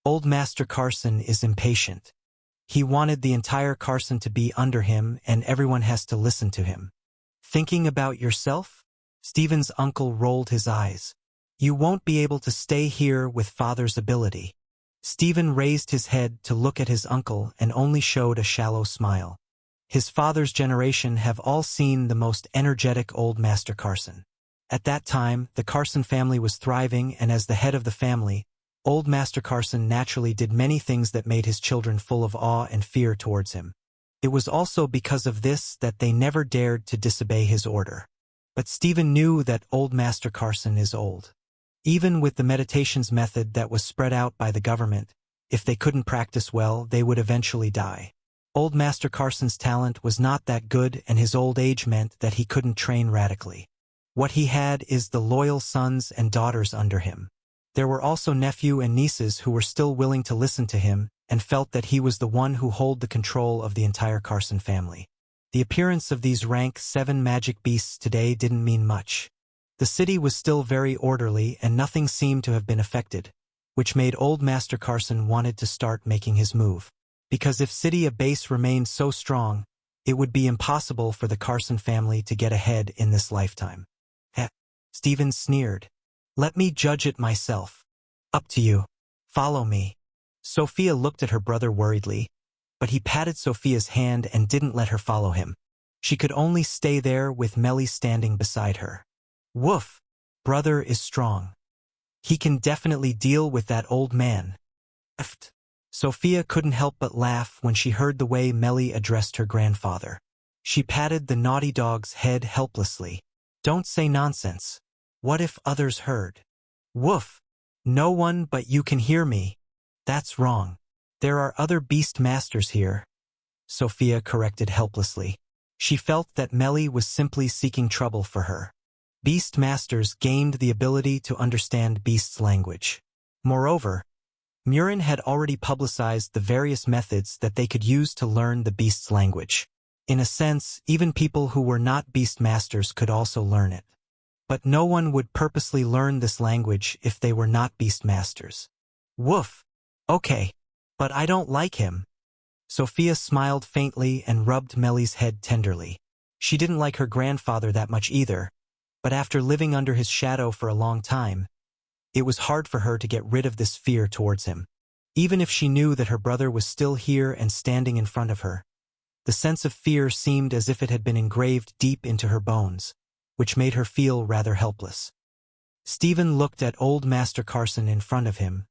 S1: Old Master Carson is impatient. He wanted the entire Carson to be under him and everyone has to listen to him. Thinking about yourself? Stephen's uncle rolled his eyes. You won't be able to stay here with father's ability. Stephen raised his head to look at his uncle and only showed a shallow smile. His father's generation have all seen the most energetic old Master Carson. At that time, the Carson family was thriving, and as the head of the family, old Master Carson naturally did many things that made his children full of awe and fear towards him. It was also because of this that they never dared to disobey his order. But Stephen knew that old Master Carson is old. Even with the meditations method that was spread out by the government, if they couldn't practice well, they would eventually die. Old Master Carson's talent was not that good, and his old age meant that he couldn't train radically. What he had is the loyal sons and daughters under him. There were also nephew and nieces who were still willing to listen to him and felt that he was the one who held the control of the entire Carson family. The appearance of these rank 7 magic beasts today didn't mean much. The city was still very orderly and nothing seemed to have been affected, which made old Master Carson wanted to start making his move. Because if City base remained so strong, it would be impossible for the Carson family to get ahead in this lifetime. Stephen sneered. Let me judge it myself. Up to you. Follow me. Sophia looked at her brother worriedly, but he patted Sophia's hand and didn't let her follow him. She could only stay there with Melly standing beside her. Woof! Brother is strong. He can definitely deal with that old man. Sophia couldn't help but laugh when she heard the way Melly addressed her grandfather. She patted the naughty dog's head helplessly. Don't say nonsense. What if others heard? Woof! No one but you can hear me. That's wrong. There are other beast masters here. Sophia corrected helplessly. She felt that Melly was simply seeking trouble for her. Beast masters gained the ability to understand beasts' language. Moreover, Murin had already publicized the various methods that they could use to learn the beast's language. In a sense, even people who were not beast masters could also learn it. But no one would purposely learn this language if they were not beast masters. Woof! Okay, but I don't like him. Sophia smiled faintly and rubbed Melly's head tenderly. She didn't like her grandfather that much either, but after living under his shadow for a long time, it was hard for her to get rid of this fear towards him. Even if she knew that her brother was still here and standing in front of her, the sense of fear seemed as if it had been engraved deep into her bones, which made her feel rather helpless. Stephen looked at old Master Carson in front of him.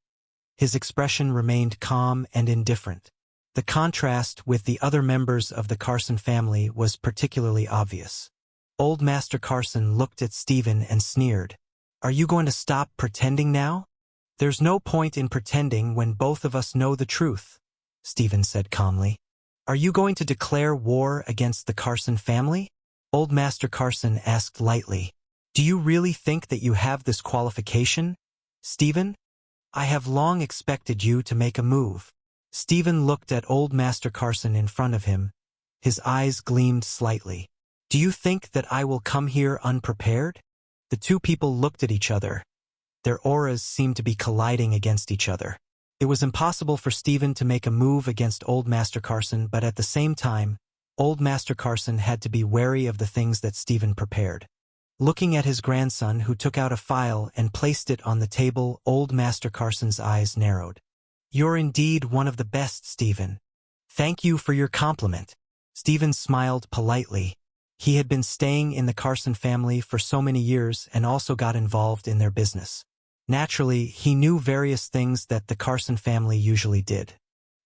S1: His expression remained calm and indifferent. The contrast with the other members of the Carson family was particularly obvious. Old Master Carson looked at Stephen and sneered. Are you going to stop pretending now? There's no point in pretending when both of us know the truth, Stephen said calmly. Are you going to declare war against the Carson family? Old Master Carson asked lightly. Do you really think that you have this qualification, Stephen? I have long expected you to make a move. Stephen looked at old Master Carson in front of him. His eyes gleamed slightly. Do you think that I will come here unprepared? The two people looked at each other. Their auras seemed to be colliding against each other. It was impossible for Stephen to make a move against old Master Carson, but at the same time, old Master Carson had to be wary of the things that Stephen prepared. Looking at his grandson, who took out a file and placed it on the table, old Master Carson's eyes narrowed. You're indeed one of the best, Stephen. Thank you for your compliment. Stephen smiled politely. He had been staying in the Carson family for so many years and also got involved in their business. Naturally, he knew various things that the Carson family usually did.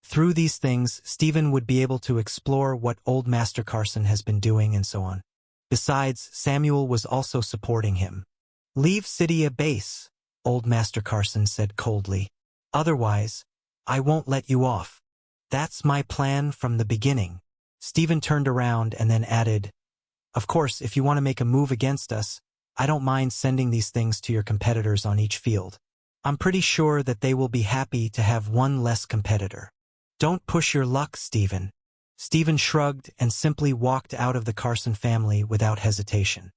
S1: Through these things, Stephen would be able to explore what old Master Carson has been doing and so on. Besides, Samuel was also supporting him. Leave City base, old Master Carson said coldly. Otherwise, I won't let you off. That's my plan from the beginning. Stephen turned around and then added, Of course, if you want to make a move against us, I don't mind sending these things to your competitors on each field. I'm pretty sure that they will be happy to have one less competitor. Don't push your luck, Stephen. Stephen shrugged and simply walked out of the Carson family without hesitation.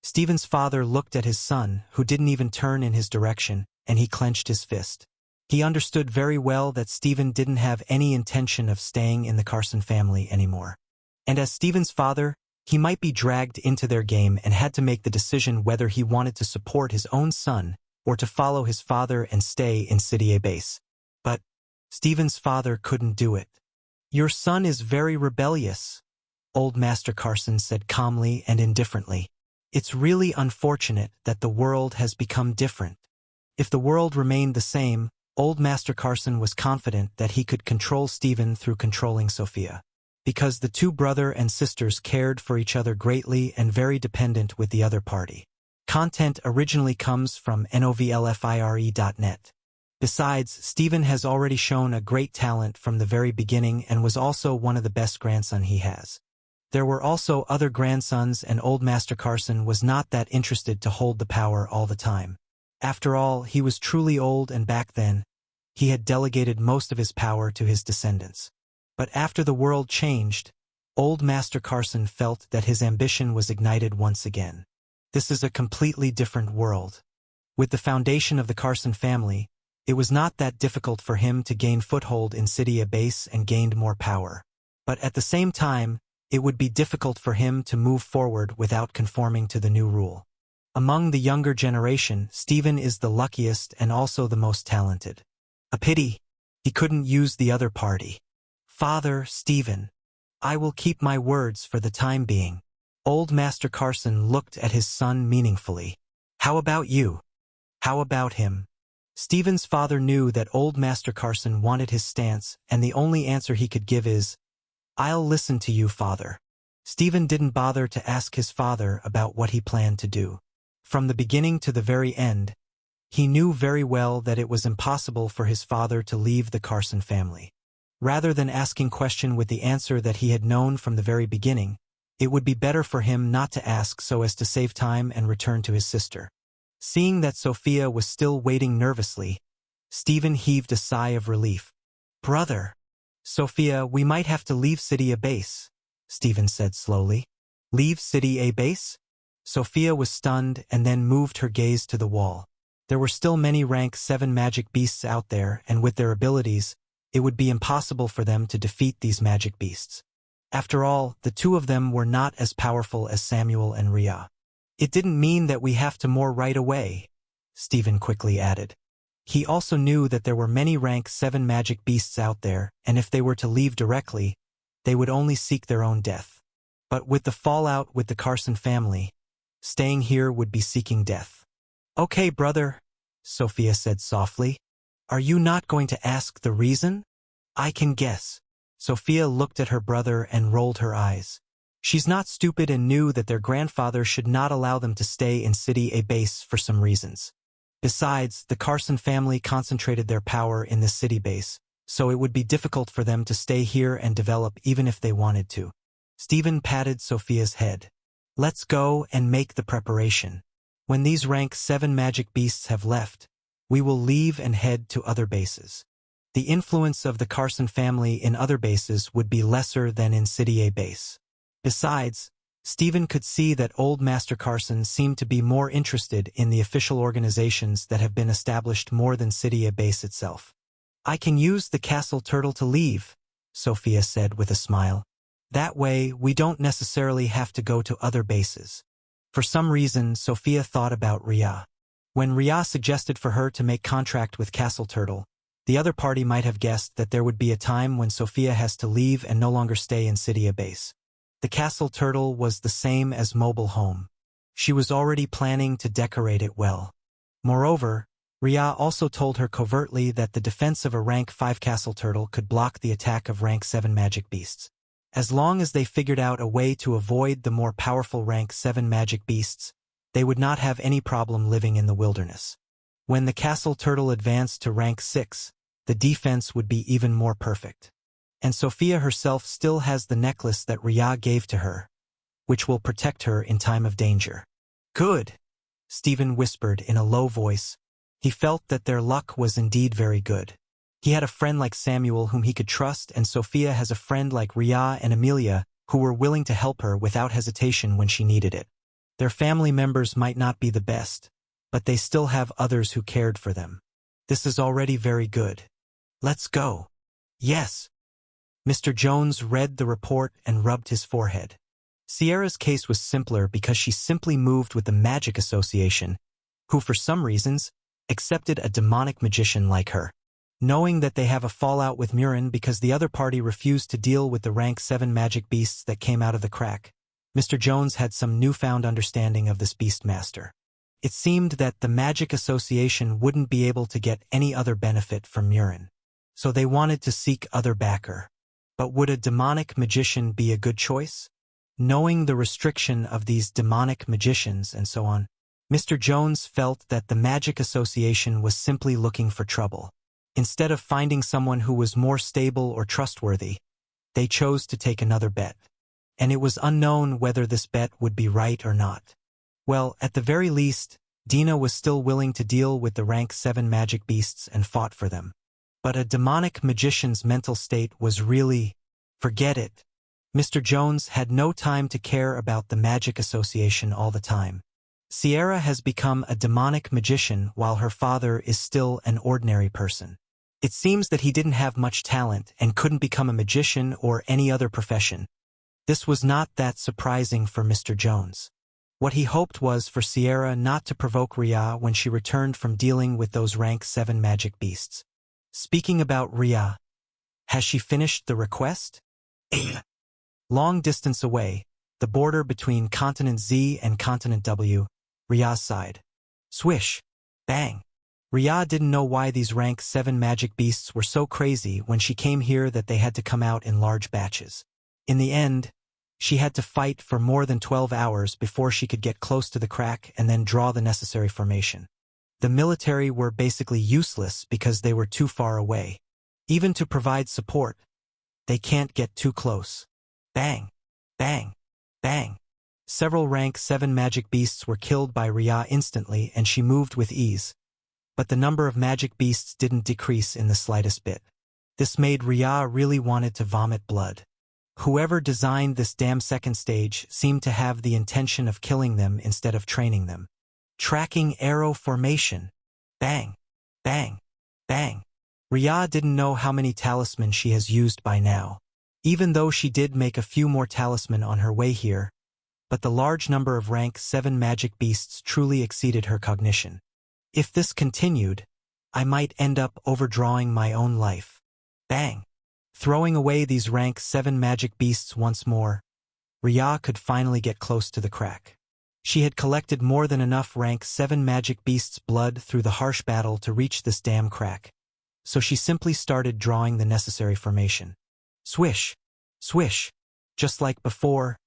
S1: Stephen's father looked at his son, who didn't even turn in his direction, and he clenched his fist. He understood very well that Stephen didn't have any intention of staying in the Carson family anymore. And as Stephen's father, he might be dragged into their game and had to make the decision whether he wanted to support his own son or to follow his father and stay in City A base. But Stephen's father couldn't do it. "Your son is very rebellious," Old Master Carson said calmly and indifferently. "It's really unfortunate that the world has become different." If the world remained the same, Old Master Carson was confident that he could control Stephen through controlling Sophia. Because the two brother and sisters cared for each other greatly and very dependent with the other party. Content originally comes from novlfire.net. Besides, Stephen has already shown a great talent from the very beginning and was also one of the best grandson he has. There were also other grandsons, and Old Master Carson was not that interested to hold the power all the time. After all, he was truly old, and back then, he had delegated most of his power to his descendants. But after the world changed, Old Master Carson felt that his ambition was ignited once again. This is a completely different world. With the foundation of the Carson family, it was not that difficult for him to gain foothold in City A base and gained more power. But at the same time, it would be difficult for him to move forward without conforming to the new rule. Among the younger generation, Stephen is the luckiest and also the most talented. A pity he couldn't use the other party. "Father, Stephen, I will keep my words for the time being." Old Master Carson looked at his son meaningfully. "How about you? How about him?" Stephen's father knew that Old Master Carson wanted his stance, and the only answer he could give is, "I'll listen to you, father." Stephen didn't bother to ask his father about what he planned to do. From the beginning to the very end, he knew very well that it was impossible for his father to leave the Carson family. Rather than asking question with the answer that he had known from the very beginning, it would be better for him not to ask so as to save time and return to his sister. Seeing that Sophia was still waiting nervously, Stephen heaved a sigh of relief. "Brother." "Sophia, we might have to leave City A base," Stephen said slowly. "Leave City A base?" Sophia was stunned and then moved her gaze to the wall. There were still many rank 7 magic beasts out there, and with their abilities, it would be impossible for them to defeat these magic beasts. After all, the two of them were not as powerful as Samuel and Rhea. "It didn't mean that we have to more right away," Stephen quickly added. He also knew that there were many rank 7 magic beasts out there, and if they were to leave directly, they would only seek their own death. But with the fallout with the Carson family, staying here would be seeking death. "Okay, brother," Sophia said softly. "Are you not going to ask the reason?" "I can guess." Sophia looked at her brother and rolled her eyes. She's not stupid and knew that their grandfather should not allow them to stay in City A base for some reasons. Besides, the Carson family concentrated their power in the city base, so it would be difficult for them to stay here and develop even if they wanted to. Stephen patted Sophia's head. "Let's go and make the preparation. When these rank 7 magic beasts have left, we will leave and head to other bases." The influence of the Carson family in other bases would be lesser than in City A base. Besides, Stephen could see that Old Master Carson seemed to be more interested in the official organizations that have been established more than City A base itself. "I can use the castle turtle to leave," Sophia said with a smile. "That way, we don't necessarily have to go to other bases." For some reason, Sophia thought about Rhea. When Rhea suggested for her to make contract with Castle Turtle, the other party might have guessed that there would be a time when Sophia has to leave and no longer stay in City A base. The Castle Turtle was the same as mobile home. She was already planning to decorate it well. Moreover, Rhea also told her covertly that the defense of a rank 5 Castle Turtle could block the attack of rank 7 magic beasts. As long as they figured out a way to avoid the more powerful rank 7 magic beasts, they would not have any problem living in the wilderness. When the Castle Turtle advanced to rank 6, the defense would be even more perfect. And Sophia herself still has the necklace that Rhea gave to her, which will protect her in time of danger. "Good," Stephen whispered in a low voice. He felt that their luck was indeed very good. He had a friend like Samuel whom he could trust, and Sophia has a friend like Rhea and Amelia who were willing to help her without hesitation when she needed it. Their family members might not be the best, but they still have others who cared for them. This is already very good. "Let's go." "Yes." Mr. Jones read the report and rubbed his forehead. Sierra's case was simpler because she simply moved with the Magic Association, who for some reasons accepted a demonic magician like her. Knowing that they have a fallout with Murin because the other party refused to deal with the rank 7 magic beasts that came out of the crack, Mr. Jones had some newfound understanding of this Beastmaster. It seemed that the Magic Association wouldn't be able to get any other benefit from Murin, so they wanted to seek other backer. But would a demonic magician be a good choice? Knowing the restriction of these demonic magicians and so on, Mr. Jones felt that the Magic Association was simply looking for trouble. Instead of finding someone who was more stable or trustworthy, they chose to take another bet. And it was unknown whether this bet would be right or not. Well, at the very least, Dina was still willing to deal with the rank 7 magic beasts and fought for them. But a demonic magician's mental state was really, forget it. Mr. Jones had no time to care about the Magic Association all the time. Sierra has become a demonic magician while her father is still an ordinary person. It seems that he didn't have much talent and couldn't become a magician or any other profession. This was not that surprising for Mr. Jones. What he hoped was for Sierra not to provoke Ria when she returned from dealing with those rank 7 magic beasts. Speaking about Ria, has she finished the request? Long distance away, the border between Continent Z and Continent W, Ria sighed. Swish! Bang! Ria didn't know why these rank 7 magic beasts were so crazy when she came here that they had to come out in large batches. In the end, she had to fight for more than 12 hours before she could get close to the crack and then draw the necessary formation. The military were basically useless because they were too far away. Even to provide support, they can't get too close. Bang! Bang! Bang! Several rank 7 magic beasts were killed by Ria instantly and she moved with ease. But the number of magic beasts didn't decrease in the slightest bit. This made Ria really wanted to vomit blood. Whoever designed this damn second stage seemed to have the intention of killing them instead of training them. Tracking arrow formation. Bang! Bang! Bang! Ria didn't know how many talismans she has used by now. Even though she did make a few more talisman on her way here, but the large number of rank 7 magic beasts truly exceeded her cognition. If this continued, I might end up overdrawing my own life. Bang! Throwing away these rank 7 magic beasts once more, Ria could finally get close to the crack. She had collected more than enough rank 7 magic beasts' blood through the harsh battle to reach this damn crack. So she simply started drawing the necessary formation. Swish! Swish! Just like before,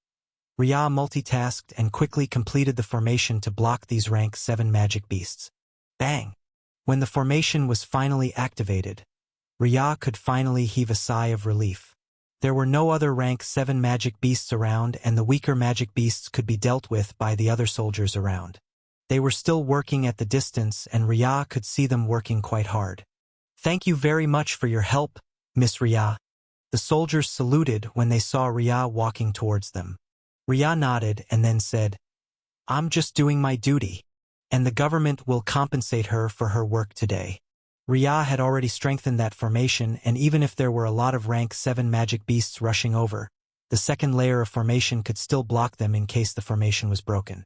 S1: Ria multitasked and quickly completed the formation to block these rank 7 magic beasts. Bang! When the formation was finally activated, Ria could finally heave a sigh of relief. There were no other rank 7 magic beasts around and the weaker magic beasts could be dealt with by the other soldiers around. They were still working at the distance and Ria could see them working quite hard. Thank you very much for your help, Miss Ria. The soldiers saluted when they saw Ria walking towards them. Ria nodded and then said, I'm just doing my duty, and the government will compensate her for her work today. Ria had already strengthened that formation, and even if there were a lot of rank 7 magic beasts rushing over, the second layer of formation could still block them in case the formation was broken.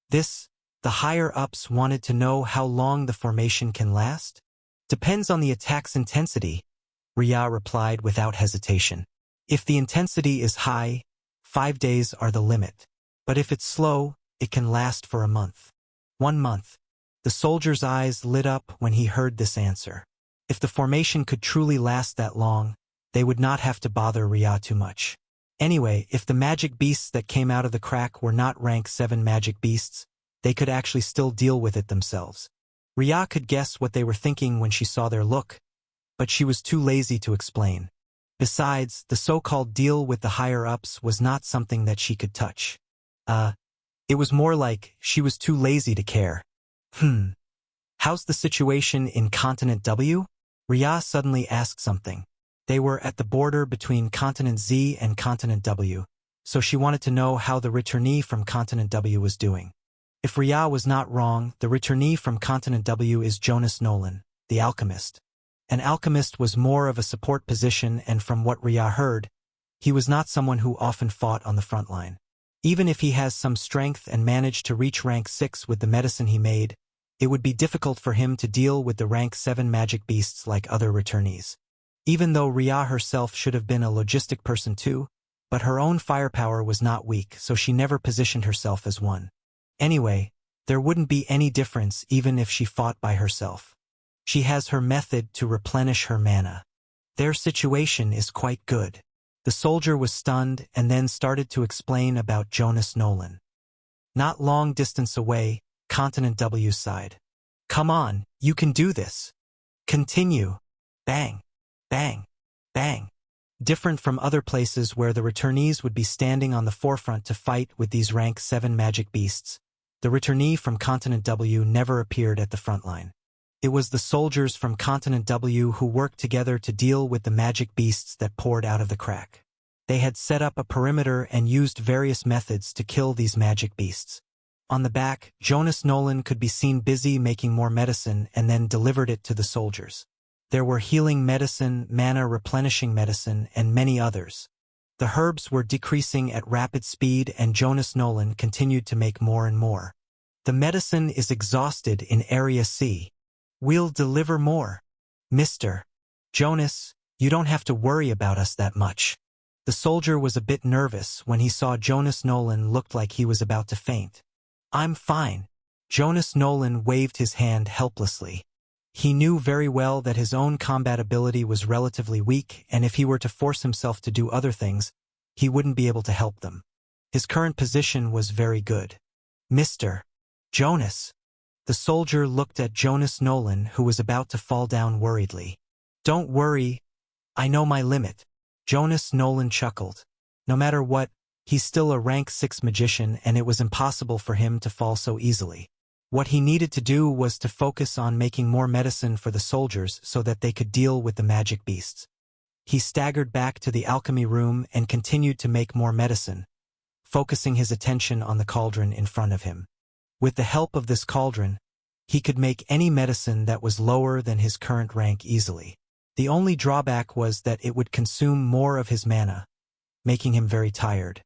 S1: The higher-ups wanted to know how long the formation can last? Depends on the attack's intensity, Ria replied without hesitation. If the intensity is high, 5 days are the limit. But if it's slow, it can last for a month. 1 month. The soldier's eyes lit up when he heard this answer. If the formation could truly last that long, they would not have to bother Ria too much. Anyway, if the magic beasts that came out of the crack were not rank 7 magic beasts, they could actually still deal with it themselves. Ria could guess what they were thinking when she saw their look, but she was too lazy to explain. Besides, the so-called deal with the higher-ups was not something that she could touch. It was more like she was too lazy to care. How's the situation in Continent W? Ria suddenly asked something. They were at the border between Continent Z and Continent W, so she wanted to know how the returnee from Continent W was doing. If Ria was not wrong, the returnee from Continent W is Jonas Nolan, the alchemist. An alchemist was more of a support position, and from what Ria heard, he was not someone who often fought on the front line. Even if he has some strength and managed to reach rank 6 with the medicine he made, it would be difficult for him to deal with the rank 7 magic beasts like other returnees. Even though Ria herself should have been a logistic person too, but her own firepower was not weak, so she never positioned herself as one. Anyway, there wouldn't be any difference even if she fought by herself. She has her method to replenish her mana. Their situation is quite good. The soldier was stunned and then started to explain about Jonas Nolan. Not long distance away, Continent W's side. Come on, you can do this. Continue. Bang. Bang. Bang. Different from other places where the returnees would be standing on the forefront to fight with these rank 7 magic beasts, the returnee from Continent W never appeared at the front line. It was the soldiers from Continent W who worked together to deal with the magic beasts that poured out of the crack. They had set up a perimeter and used various methods to kill these magic beasts. On the back, Jonas Nolan could be seen busy making more medicine and then delivered it to the soldiers. There were healing medicine, mana replenishing medicine, and many others. The herbs were decreasing at rapid speed and Jonas Nolan continued to make more and more. The medicine is exhausted in Area C. We'll deliver more. Mr. Jonas, you don't have to worry about us that much. The soldier was a bit nervous when he saw Jonas Nolan looked like he was about to faint. I'm fine. Jonas Nolan waved his hand helplessly. He knew very well that his own combat ability was relatively weak, and if he were to force himself to do other things, he wouldn't be able to help them. His current position was very good. Mr. Jonas. The soldier looked at Jonas Nolan, who was about to fall down worriedly. Don't worry. I know my limit. Jonas Nolan chuckled. No matter what, he's still a rank 6 magician and it was impossible for him to fall so easily. What he needed to do was to focus on making more medicine for the soldiers so that they could deal with the magic beasts. He staggered back to the alchemy room and continued to make more medicine, focusing his attention on the cauldron in front of him. With the help of this cauldron, he could make any medicine that was lower than his current rank easily. The only drawback was that it would consume more of his mana, making him very tired.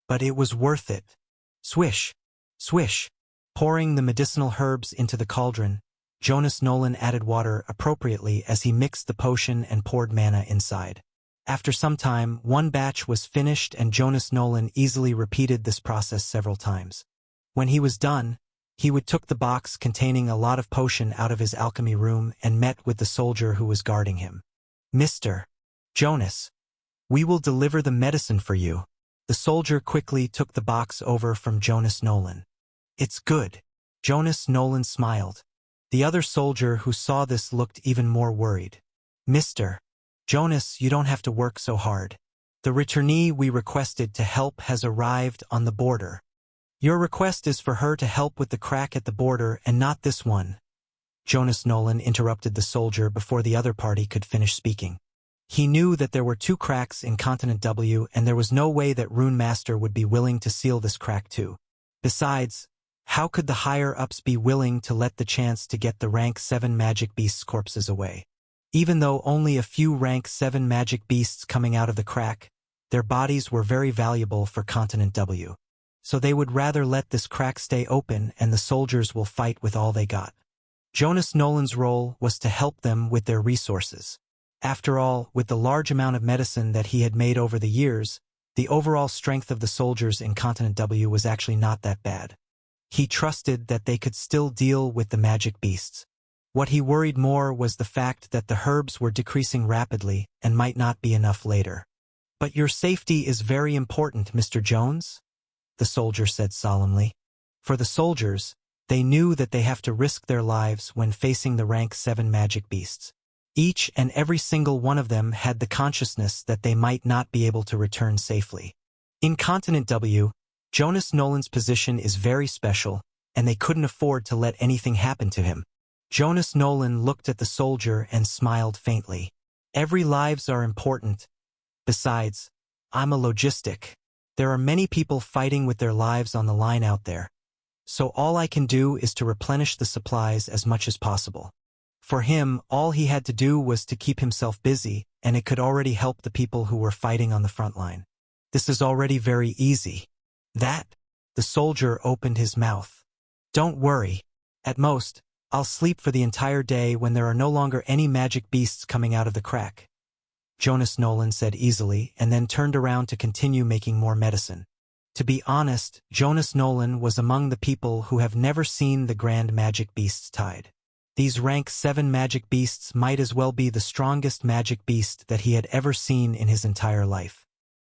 S1: But it was worth it. Swish. Swish. Pouring the medicinal herbs into the cauldron, Jonas Nolan added water appropriately as he mixed the potion and poured mana inside. After some time, one batch was finished and Jonas Nolan easily repeated this process several times. When he was done, he took the box containing a lot of potion out of his alchemy room and met with the soldier who was guarding him. Mr. Jonas, we will deliver the medicine for you. The soldier quickly took the box over from Jonas Nolan. It's good. Jonas Nolan smiled. The other soldier who saw this looked even more worried. Mr. Jonas, you don't have to work so hard. The returnee we requested to help has arrived on the border. Your request is for her to help with the crack at the border and not this one. Jonas Nolan interrupted the soldier before the other party could finish speaking. He knew that there were 2 cracks in Continent W and there was no way that Runemaster would be willing to seal this crack too. Besides, how could the higher-ups be willing to let the chance to get the rank 7 magic beasts' corpses away? Even though only a few rank 7 magic beasts coming out of the crack, their bodies were very valuable for Continent W. So they would rather let this crack stay open and the soldiers will fight with all they got. Jonas Nolan's role was to help them with their resources. After all, with the large amount of medicine that he had made over the years, the overall strength of the soldiers in Continent W was actually not that bad. He trusted that they could still deal with the magic beasts. What he worried more was the fact that the herbs were decreasing rapidly and might not be enough later. But your safety is very important, Mr. Jones, the soldier said solemnly. For the soldiers, they knew that they have to risk their lives when facing the rank 7 magic beasts. Each and every single one of them had the consciousness that they might not be able to return safely. In Continent W, Jonas Nolan's position is very special, and they couldn't afford to let anything happen to him. Jonas Nolan looked at the soldier and smiled faintly. Every lives are important. Besides, I'm a logistic. There are many people fighting with their lives on the line out there. So all I can do is to replenish the supplies as much as possible. For him, all he had to do was to keep himself busy, and it could already help the people who were fighting on the front line. This is already very easy. That? The soldier opened his mouth. Don't worry. At most, I'll sleep for the entire day when there are no longer any magic beasts coming out of the crack," Jonas Nolan said easily, and then turned around to continue making more medicine. To be honest, Jonas Nolan was among the people who have never seen the grand magic beasts tied. These rank 7 magic beasts might as well be the strongest magic beast that he had ever seen in his entire life.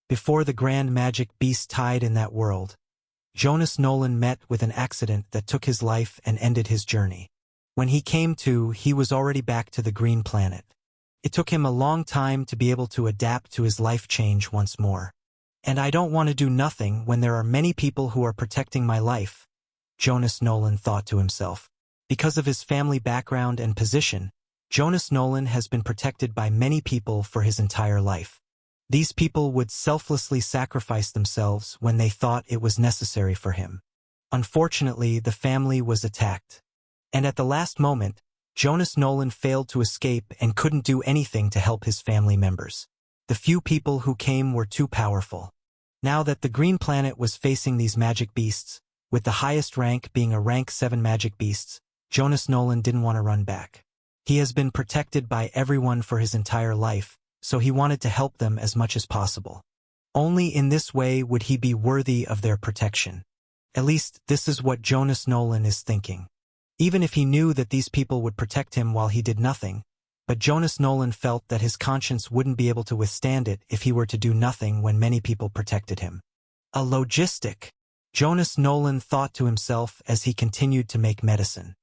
S1: Before the grand magic beast tied in that world, Jonas Nolan met with an accident that took his life and ended his journey. When he came to, he was already back to the green planet. It took him a long time to be able to adapt to his life change once more. "And I don't want to do nothing when there are many people who are protecting my life," Jonas Nolan thought to himself. Because of his family background and position, Jonas Nolan has been protected by many people for his entire life. These people would selflessly sacrifice themselves when they thought it was necessary for him. Unfortunately, the family was attacked. And at the last moment, Jonas Nolan failed to escape and couldn't do anything to help his family members. The few people who came were too powerful. Now that the green planet was facing these magic beasts, with the highest rank being a rank 7 magic beasts, Jonas Nolan didn't want to run back. He has been protected by everyone for his entire life, so he wanted to help them as much as possible. Only in this way would he be worthy of their protection. At least this is what Jonas Nolan is thinking. Even if he knew that these people would protect him while he did nothing, but Jonas Nolan felt that his conscience wouldn't be able to withstand it if he were to do nothing when many people protected him. A logistic, Jonas Nolan thought to himself as he continued to make medicine.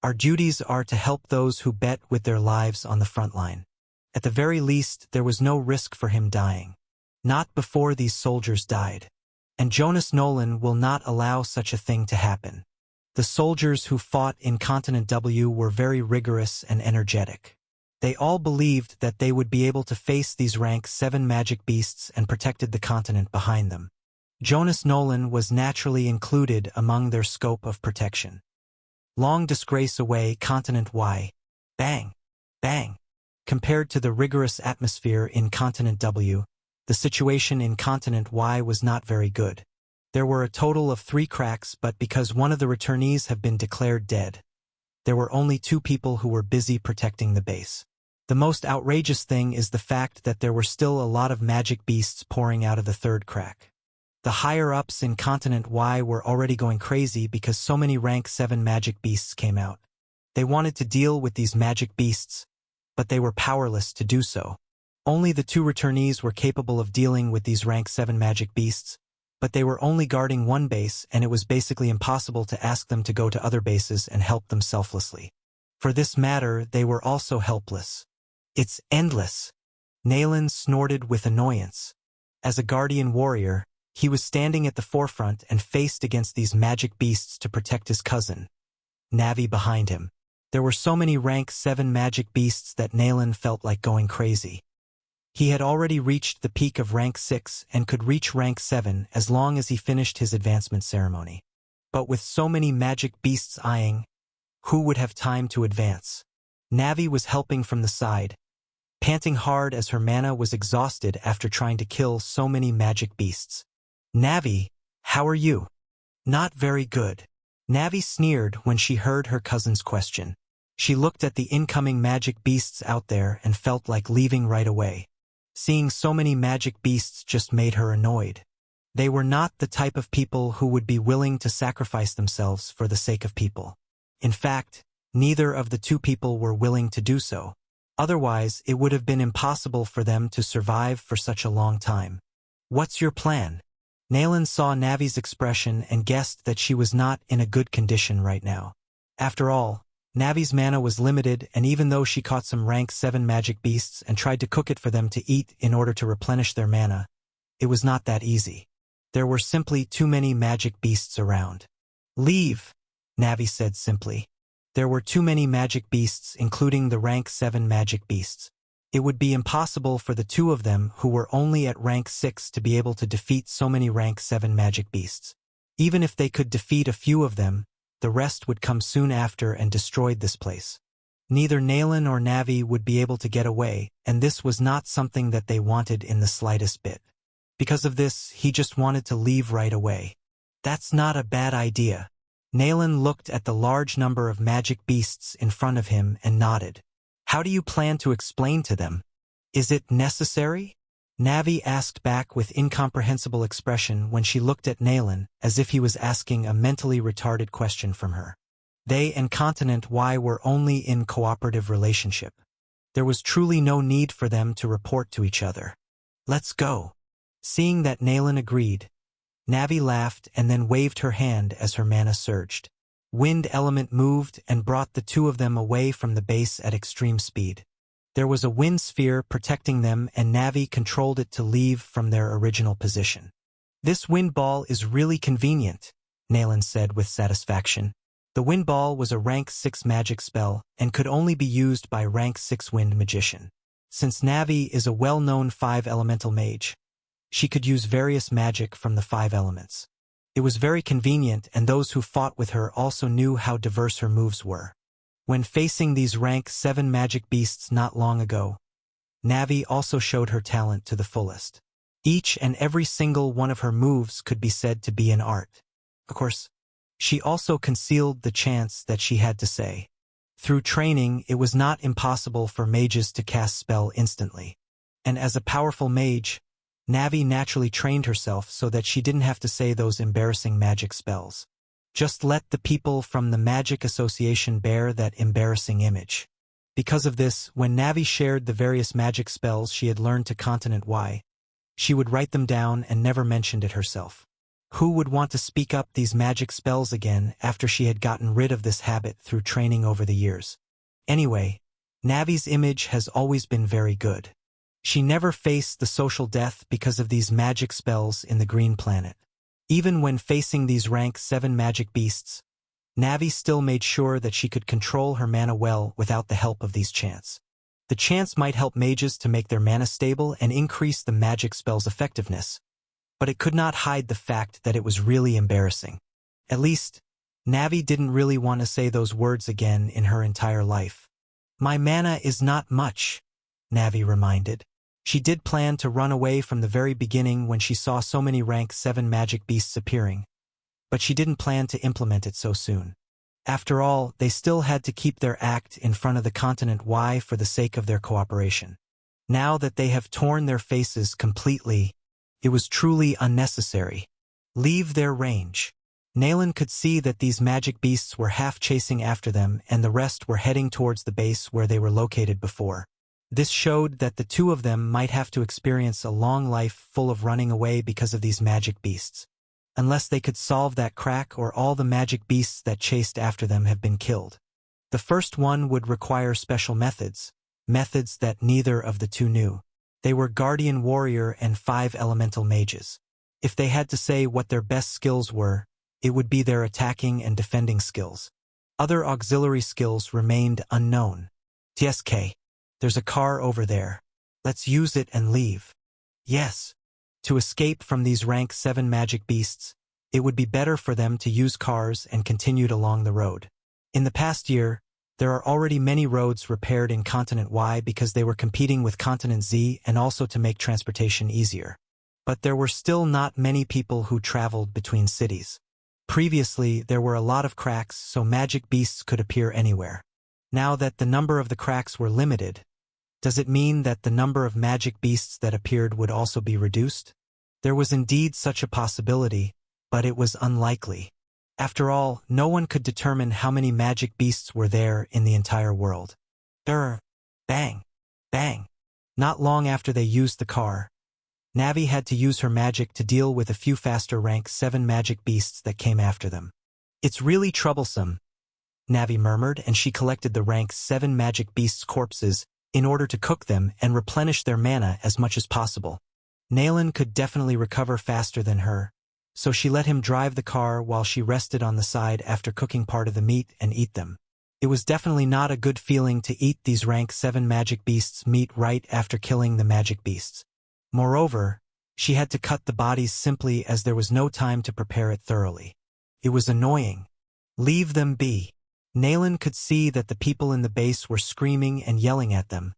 S1: Our duties are to help those who bet with their lives on the front line. At the very least, there was no risk for him dying. Not before these soldiers died. And Jonas Nolan will not allow such a thing to happen. The soldiers who fought in Continent W were very rigorous and energetic. They all believed that they would be able to face these rank 7 magic beasts and protected the continent behind them. Jonas Nolan was naturally included among their scope of protection. Long disgrace away, Continent Y. Bang! Bang! Compared to the rigorous atmosphere in Continent W, the situation in Continent Y was not very good. There were a total of 3 cracks, but because one of the returnees have been declared dead, there were only 2 people who were busy protecting the base. The most outrageous thing is the fact that there were still a lot of magic beasts pouring out of the 3rd crack. The higher-ups in Continent Y were already going crazy because so many rank 7 magic beasts came out. They wanted to deal with these magic beasts, but they were powerless to do so. Only the 2 returnees were capable of dealing with these rank 7 magic beasts, but they were only guarding one base, and it was basically impossible to ask them to go to other bases and help them selflessly. For this matter, they were also helpless. "It's endless," Nalan snorted with annoyance. As a guardian warrior, he was standing at the forefront and faced against these magic beasts to protect his cousin, Navi, behind him. There were so many rank 7 magic beasts that Nalan felt like going crazy. He had already reached the peak of rank 6 and could reach rank 7 as long as he finished his advancement ceremony. But with so many magic beasts eyeing, who would have time to advance? Navi was helping from the side, panting hard as her mana was exhausted after trying to kill so many magic beasts. "Navi, how are you?" "Not very good." Navi sneered when she heard her cousin's question. She looked at the incoming magic beasts out there and felt like leaving right away. Seeing so many magic beasts just made her annoyed. They were not the type of people who would be willing to sacrifice themselves for the sake of people. In fact, neither of the 2 people were willing to do so. Otherwise, it would have been impossible for them to survive for such a long time. "What's your plan?" Nalan saw Navi's expression and guessed that she was not in a good condition right now. After all, Navi's mana was limited, and even though she caught some rank 7 magic beasts and tried to cook it for them to eat in order to replenish their mana, it was not that easy. There were simply too many magic beasts around. "Leave," Navi said simply. There were too many magic beasts, including the rank 7 magic beasts. It would be impossible for the 2 of them who were only at rank 6 to be able to defeat so many rank 7 magic beasts. Even if they could defeat a few of them, the rest would come soon after and destroy this place. Neither Nalan or Navi would be able to get away, and this was not something that they wanted in the slightest bit. Because of this, he just wanted to leave right away. "That's not a bad idea," Nalan looked at the large number of magic beasts in front of him and nodded. How do you plan to explain to them? Is it necessary? Navi asked back with incomprehensible expression when she looked at Nalan, as if he was asking a mentally retarded question from her. They and Continent Y were only in cooperative relationship. There was truly no need for them to report to each other. Let's go. Seeing that Nalan agreed, Navi laughed and then waved her hand as her mana surged. Wind element moved and brought the two of them away from the base at extreme speed. There was a wind sphere protecting them and Navi controlled it to leave from their original position. This wind ball is really convenient, Nalan said with satisfaction. The wind ball was a rank 6 magic spell and could only be used by rank 6 wind magician. Since Navi is a well-known 5 elemental mage, she could use various magic from the 5 elements. It was very convenient and those who fought with her also knew how diverse her moves were. When facing these rank 7 magic beasts not long ago, Navi also showed her talent to the fullest. Each and every single one of her moves could be said to be an art. Of course, she also concealed the chance that she had to say. Through training, it was not impossible for mages to cast spell instantly. And as a powerful mage, Navi naturally trained herself so that she didn't have to say those embarrassing magic spells. Just let the people from the Magic Association bear that embarrassing image. Because of this, when Navi shared the various magic spells she had learned to Continent Y, she would write them down and never mentioned it herself. Who would want to speak up these magic spells again after she had gotten rid of this habit through training over the years? Anyway, Navi's image has always been very good. She never faced the social death because of these magic spells in the Green Planet. Even when facing these rank 7 magic beasts, Navi still made sure that she could control her mana well without the help of these chants. The chants might help mages to make their mana stable and increase the magic spell's effectiveness, but it could not hide the fact that it was really embarrassing. At least, Navi didn't really want to say those words again in her entire life. My mana is not much, Navi reminded. She did plan to run away from the very beginning when she saw so many rank 7 magic beasts appearing, but she didn't plan to implement it so soon. After all, they still had to keep their act in front of the Continent Y for the sake of their cooperation. Now that they have torn their faces completely, it was truly unnecessary. Leave their range. Nalan could see that these magic beasts were half chasing after them and the rest were heading towards the base where they were located before. This showed that the two of them might have to experience a long life full of running away because of these magic beasts, unless they could solve that crack or all the magic beasts that chased after them have been killed. The first one would require special methods that neither of the two knew. They were Guardian Warrior and 5 Elemental Mages. If they had to say what their best skills were, it would be their attacking and defending skills. Other auxiliary skills remained unknown. TSK. There's a car over there. Let's use it and leave. Yes. To escape from these rank 7 magic beasts, it would be better for them to use cars and continued along the road. In the past year, there are already many roads repaired in Continent Y because they were competing with Continent Z and also to make transportation easier. But there were still not many people who traveled between cities. Previously, there were a lot of cracks so magic beasts could appear anywhere. Now that the number of the cracks were limited, does it mean that the number of magic beasts that appeared would also be reduced? There was indeed such a possibility, but it was unlikely. After all, no one could determine how many magic beasts were there in the entire world. Bang! Bang! Not long after they used the car, Navi had to use her magic to deal with a few faster rank 7 magic beasts that came after them. It's really troublesome, Navi murmured, and she collected the rank 7 magic beasts' corpses in order to cook them and replenish their mana as much as possible. Nalan could definitely recover faster than her, so she let him drive the car while she rested on the side after cooking part of the meat and eat them. It was definitely not a good feeling to eat these rank 7 magic beasts' meat right after killing the magic beasts. Moreover, she had to cut the bodies simply as there was no time to prepare it thoroughly. It was annoying. Leave them be. Nalan could see that the people in the base were screaming and yelling at them,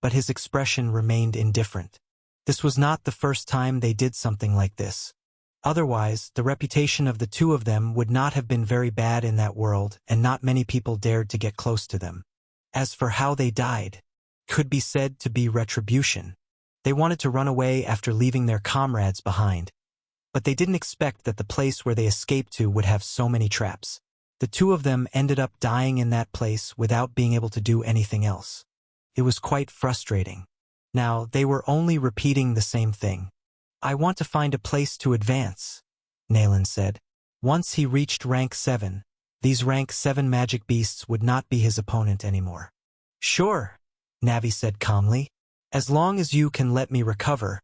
S1: but his expression remained indifferent. This was not the first time they did something like this. Otherwise, the reputation of the two of them would not have been very bad in that world, and not many people dared to get close to them. As for how they died, could be said to be retribution. They wanted to run away after leaving their comrades behind, but they didn't expect that the place where they escaped to would have so many traps. The two of them ended up dying in that place without being able to do anything else. It was quite frustrating. Now, they were only repeating the same thing. "I want to find a place to advance," Nayland said. Once he reached rank 7, these rank 7 magic beasts would not be his opponent anymore. "Sure," Navi said calmly. "As long as you can let me recover,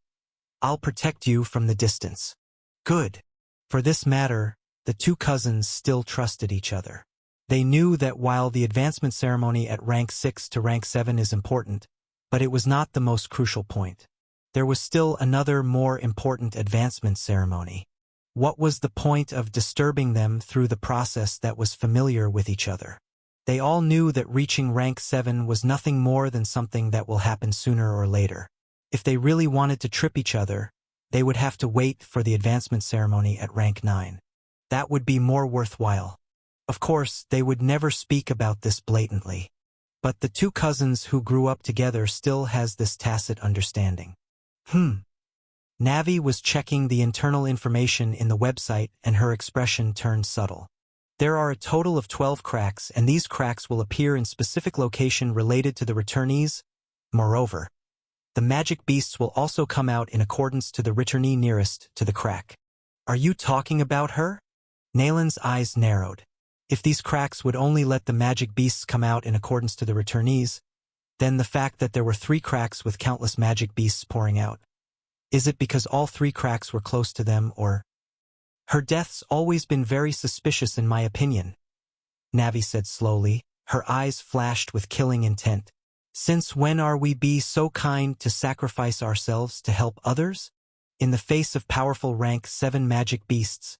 S1: I'll protect you from the distance." Good. For this matter, the two cousins still trusted each other. They knew that while the advancement ceremony at rank 6 to rank 7 is important, but it was not the most crucial point. There was still another more important advancement ceremony. What was the point of disturbing them through the process that was familiar with each other? They all knew that reaching rank 7 was nothing more than something that will happen sooner or later. If they really wanted to trip each other, they would have to wait for the advancement ceremony at rank 9. That would be more worthwhile. Of course, they would never speak about this blatantly. But the two cousins who grew up together still has this tacit understanding. Navi was checking the internal information in the website and her expression turned subtle. There are a total of 12 cracks, and these cracks will appear in specific location related to the returnees. Moreover, the magic beasts will also come out in accordance to the returnee nearest to the crack. Are you talking about her? Nayland's eyes narrowed. If these cracks would only let the magic beasts come out in accordance to the returnees, then the fact that there were 3 cracks with countless magic beasts pouring out. Is it because all 3 cracks were close to them, or? Her death's always been very suspicious in my opinion, Navi said slowly. Her eyes flashed with killing intent. Since when are we be so kind to sacrifice ourselves to help others? In the face of powerful rank 7 magic beasts,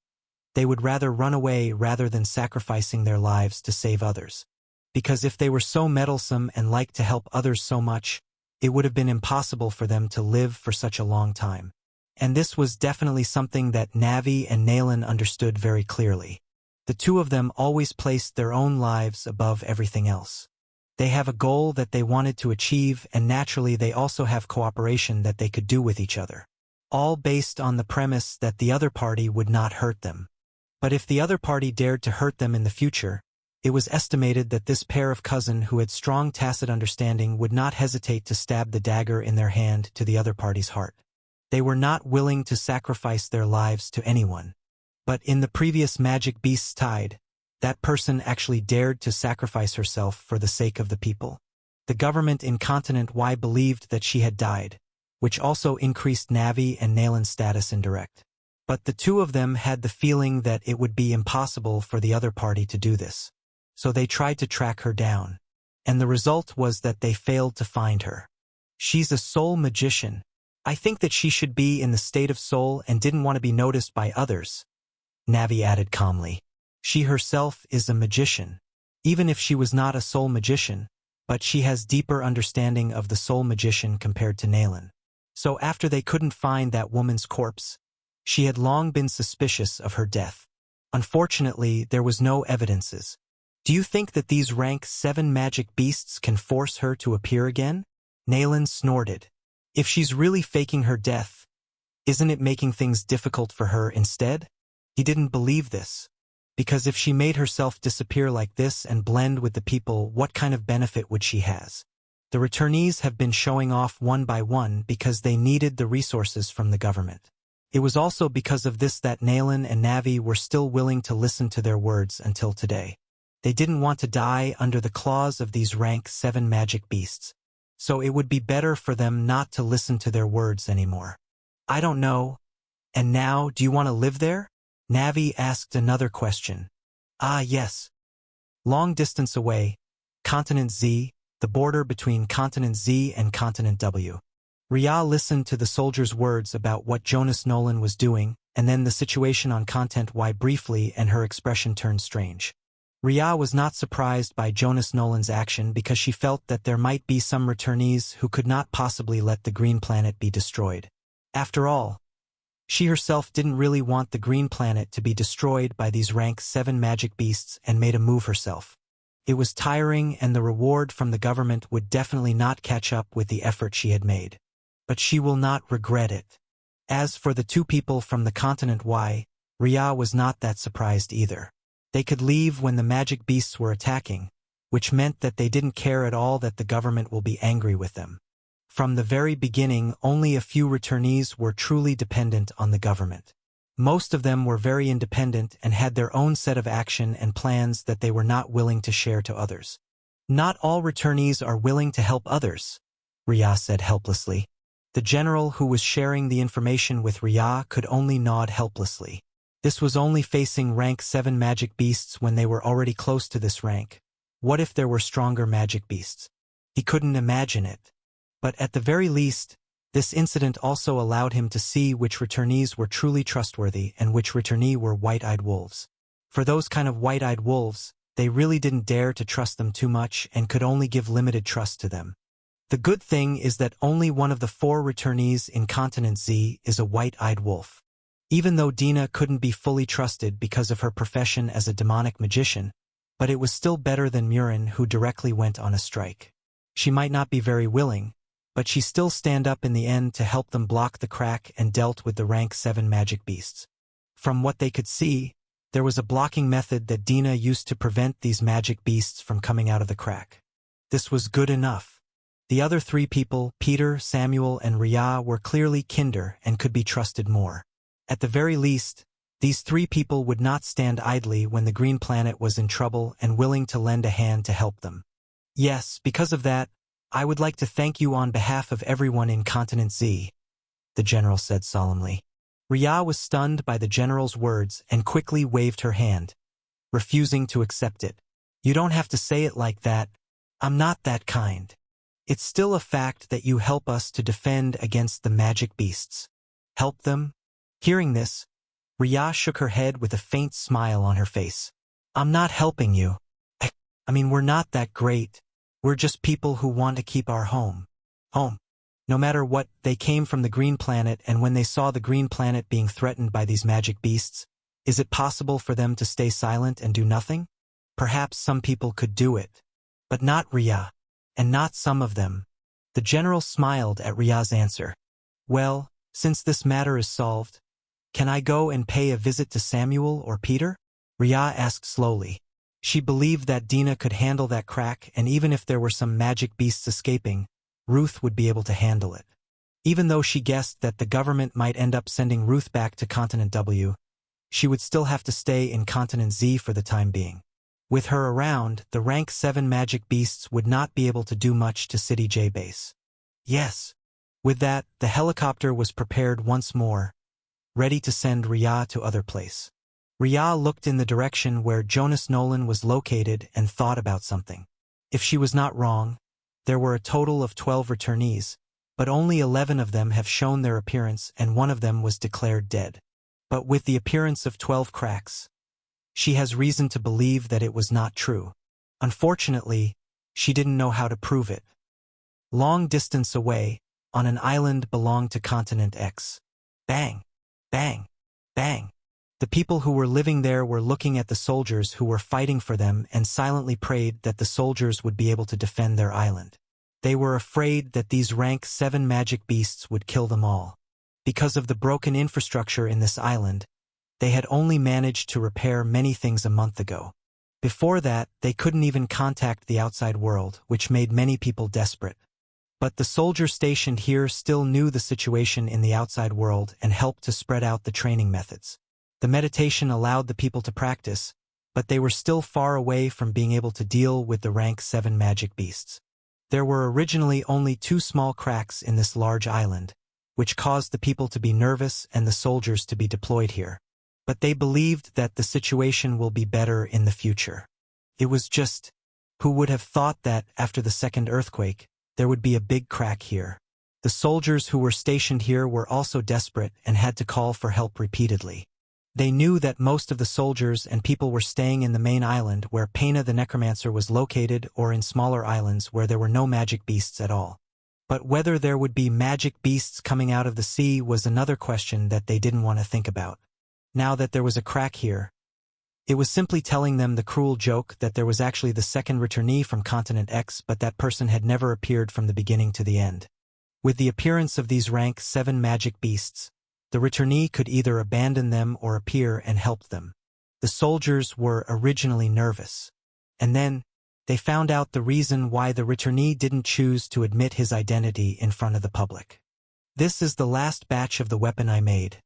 S1: they would rather run away rather than sacrificing their lives to save others. Because if they were so meddlesome and liked to help others so much, it would have been impossible for them to live for such a long time. And this was definitely something that Navi and Nayland understood very clearly. The two of them always placed their own lives above everything else. They have a goal that they wanted to achieve, and naturally they also have cooperation that they could do with each other. All based on the premise that the other party would not hurt them. But if the other party dared to hurt them in the future, it was estimated that this pair of cousins who had strong tacit understanding would not hesitate to stab the dagger in their hand to the other party's heart. They were not willing to sacrifice their lives to anyone. But in the previous Magic Beasts Tide, that person actually dared to sacrifice herself for the sake of the people. The government in Continent Y believed that she had died, which also increased Navi and Nayland's status indirect. But the two of them had the feeling that it would be impossible for the other party to do this. So they tried to track her down. And the result was that they failed to find her. She's a soul magician. I think that she should be in the state of soul and didn't want to be noticed by others, Navi added calmly. She herself is a magician. Even if she was not a soul magician, but she has deeper understanding of the soul magician compared to Nayland. So after they couldn't find that woman's corpse, she had long been suspicious of her death. Unfortunately, there was no evidences. Do you think that these rank 7 magic beasts can force her to appear again? Nayland snorted. If she's really faking her death, isn't it making things difficult for her instead? He didn't believe this. Because if she made herself disappear like this and blend with the people, what kind of benefit would she has? The returnees have been showing off one by one because they needed the resources from the government. It was also because of this that Nayland and Navi were still willing to listen to their words until today. They didn't want to die under the claws of these rank 7 magic beasts. So it would be better for them not to listen to their words anymore. I don't know. And now, do you want to live there? Navi asked another question. Ah, yes. Long distance away, Continent Z, the border between Continent Z and Continent W. Ria listened to the soldier's words about what Jonas Nolan was doing, and then the situation on Continent Y briefly, and her expression turned strange. Ria was not surprised by Jonas Nolan's action because she felt that there might be some returnees who could not possibly let the green planet be destroyed. After all, She herself didn't really want the green planet to be destroyed by these rank 7 magic beasts and made a move herself. It was tiring, and the reward from the government would definitely not catch up with the effort she had made. But she will not regret it. As for the 2 people from the continent Y, Ria was not that surprised either. They could leave when the magic beasts were attacking, which meant that they didn't care at all that the government will be angry with them. From the very beginning, only a few returnees were truly dependent on the government. Most of them were very independent and had their own set of action and plans that they were not willing to share to others. Not all returnees are willing to help others, Ria said helplessly. The general who was sharing the information with Ria could only nod helplessly. This was only facing rank 7 magic beasts when they were already close to this rank. What if there were stronger magic beasts? He couldn't imagine it. But at the very least, this incident also allowed him to see which returnees were truly trustworthy and which returnee were white-eyed wolves. For those kind of white-eyed wolves, they really didn't dare to trust them too much and could only give limited trust to them. The good thing is that only one of the 4 returnees in Continent Z is a white-eyed wolf. Even though Dina couldn't be fully trusted because of her profession as a demonic magician, but it was still better than Murin, who directly went on a strike. She might not be very willing, but she still stand up in the end to help them block the crack and dealt with the rank 7 magic beasts. From what they could see, there was a blocking method that Dina used to prevent these magic beasts from coming out of the crack. This was good enough. The other 3 people, Peter, Samuel, and Ria, were clearly kinder and could be trusted more. At the very least, these 3 people would not stand idly when the green planet was in trouble and willing to lend a hand to help them. Yes, because of that, I would like to thank you on behalf of everyone in Continent Z, the general said solemnly. Ria was stunned by the general's words and quickly waved her hand, refusing to accept it. You don't have to say it like that. I'm not that kind. It's still a fact that you help us to defend against the magic beasts. Help them? Hearing this, Ria shook her head with a faint smile on her face. I'm not helping you. I mean, we're not that great. We're just people who want to keep our home. No matter what, they came from the green planet, and when they saw the green planet being threatened by these magic beasts, is it possible for them to stay silent and do nothing? Perhaps some people could do it. But not Ria, and not some of them. The general smiled at Ria's answer. Well, since this matter is solved, can I go and pay a visit to Samuel or Peter? Ria asked slowly. She believed that Dina could handle that crack, and even if there were some magic beasts escaping, Ruth would be able to handle it. Even though she guessed that the government might end up sending Ruth back to Continent W, she would still have to stay in Continent Z for the time being. With her around, the rank 7 magic beasts would not be able to do much to City J base. Yes. With that, the helicopter was prepared once more, ready to send Ria to other place. Ria looked in the direction where Jonas Nolan was located and thought about something. If she was not wrong, there were a total of 12 returnees, but only 11 of them have shown their appearance and one of them was declared dead. But with the appearance of 12 cracks, she has reason to believe that it was not true. Unfortunately, she didn't know how to prove it. Long distance away, on an island belonged to Continent X. Bang! Bang! Bang! The people who were living there were looking at the soldiers who were fighting for them and silently prayed that the soldiers would be able to defend their island. They were afraid that these rank 7 magic beasts would kill them all. Because of the broken infrastructure in this island, they had only managed to repair many things a month ago. Before that, they couldn't even contact the outside world, which made many people desperate. But the soldiers stationed here still knew the situation in the outside world and helped to spread out the training methods. The meditation allowed the people to practice, but they were still far away from being able to deal with the rank 7 magic beasts. There were originally only 2 small cracks in this large island, which caused the people to be nervous and the soldiers to be deployed here. But they believed that the situation will be better in the future. It was just, who would have thought that, after the second earthquake, there would be a big crack here. The soldiers who were stationed here were also desperate and had to call for help repeatedly. They knew that most of the soldiers and people were staying in the main island where Pena the Necromancer was located or in smaller islands where there were no magic beasts at all. But whether there would be magic beasts coming out of the sea was another question that they didn't want to think about. Now that there was a crack here, it was simply telling them the cruel joke that there was actually the second returnee from Continent X, but that person had never appeared from the beginning to the end. With the appearance of these rank 7 magic beasts, the returnee could either abandon them or appear and help them. The soldiers were originally nervous. And then, they found out the reason why the returnee didn't choose to admit his identity in front of the public. "This is the last batch of the weapon I made,"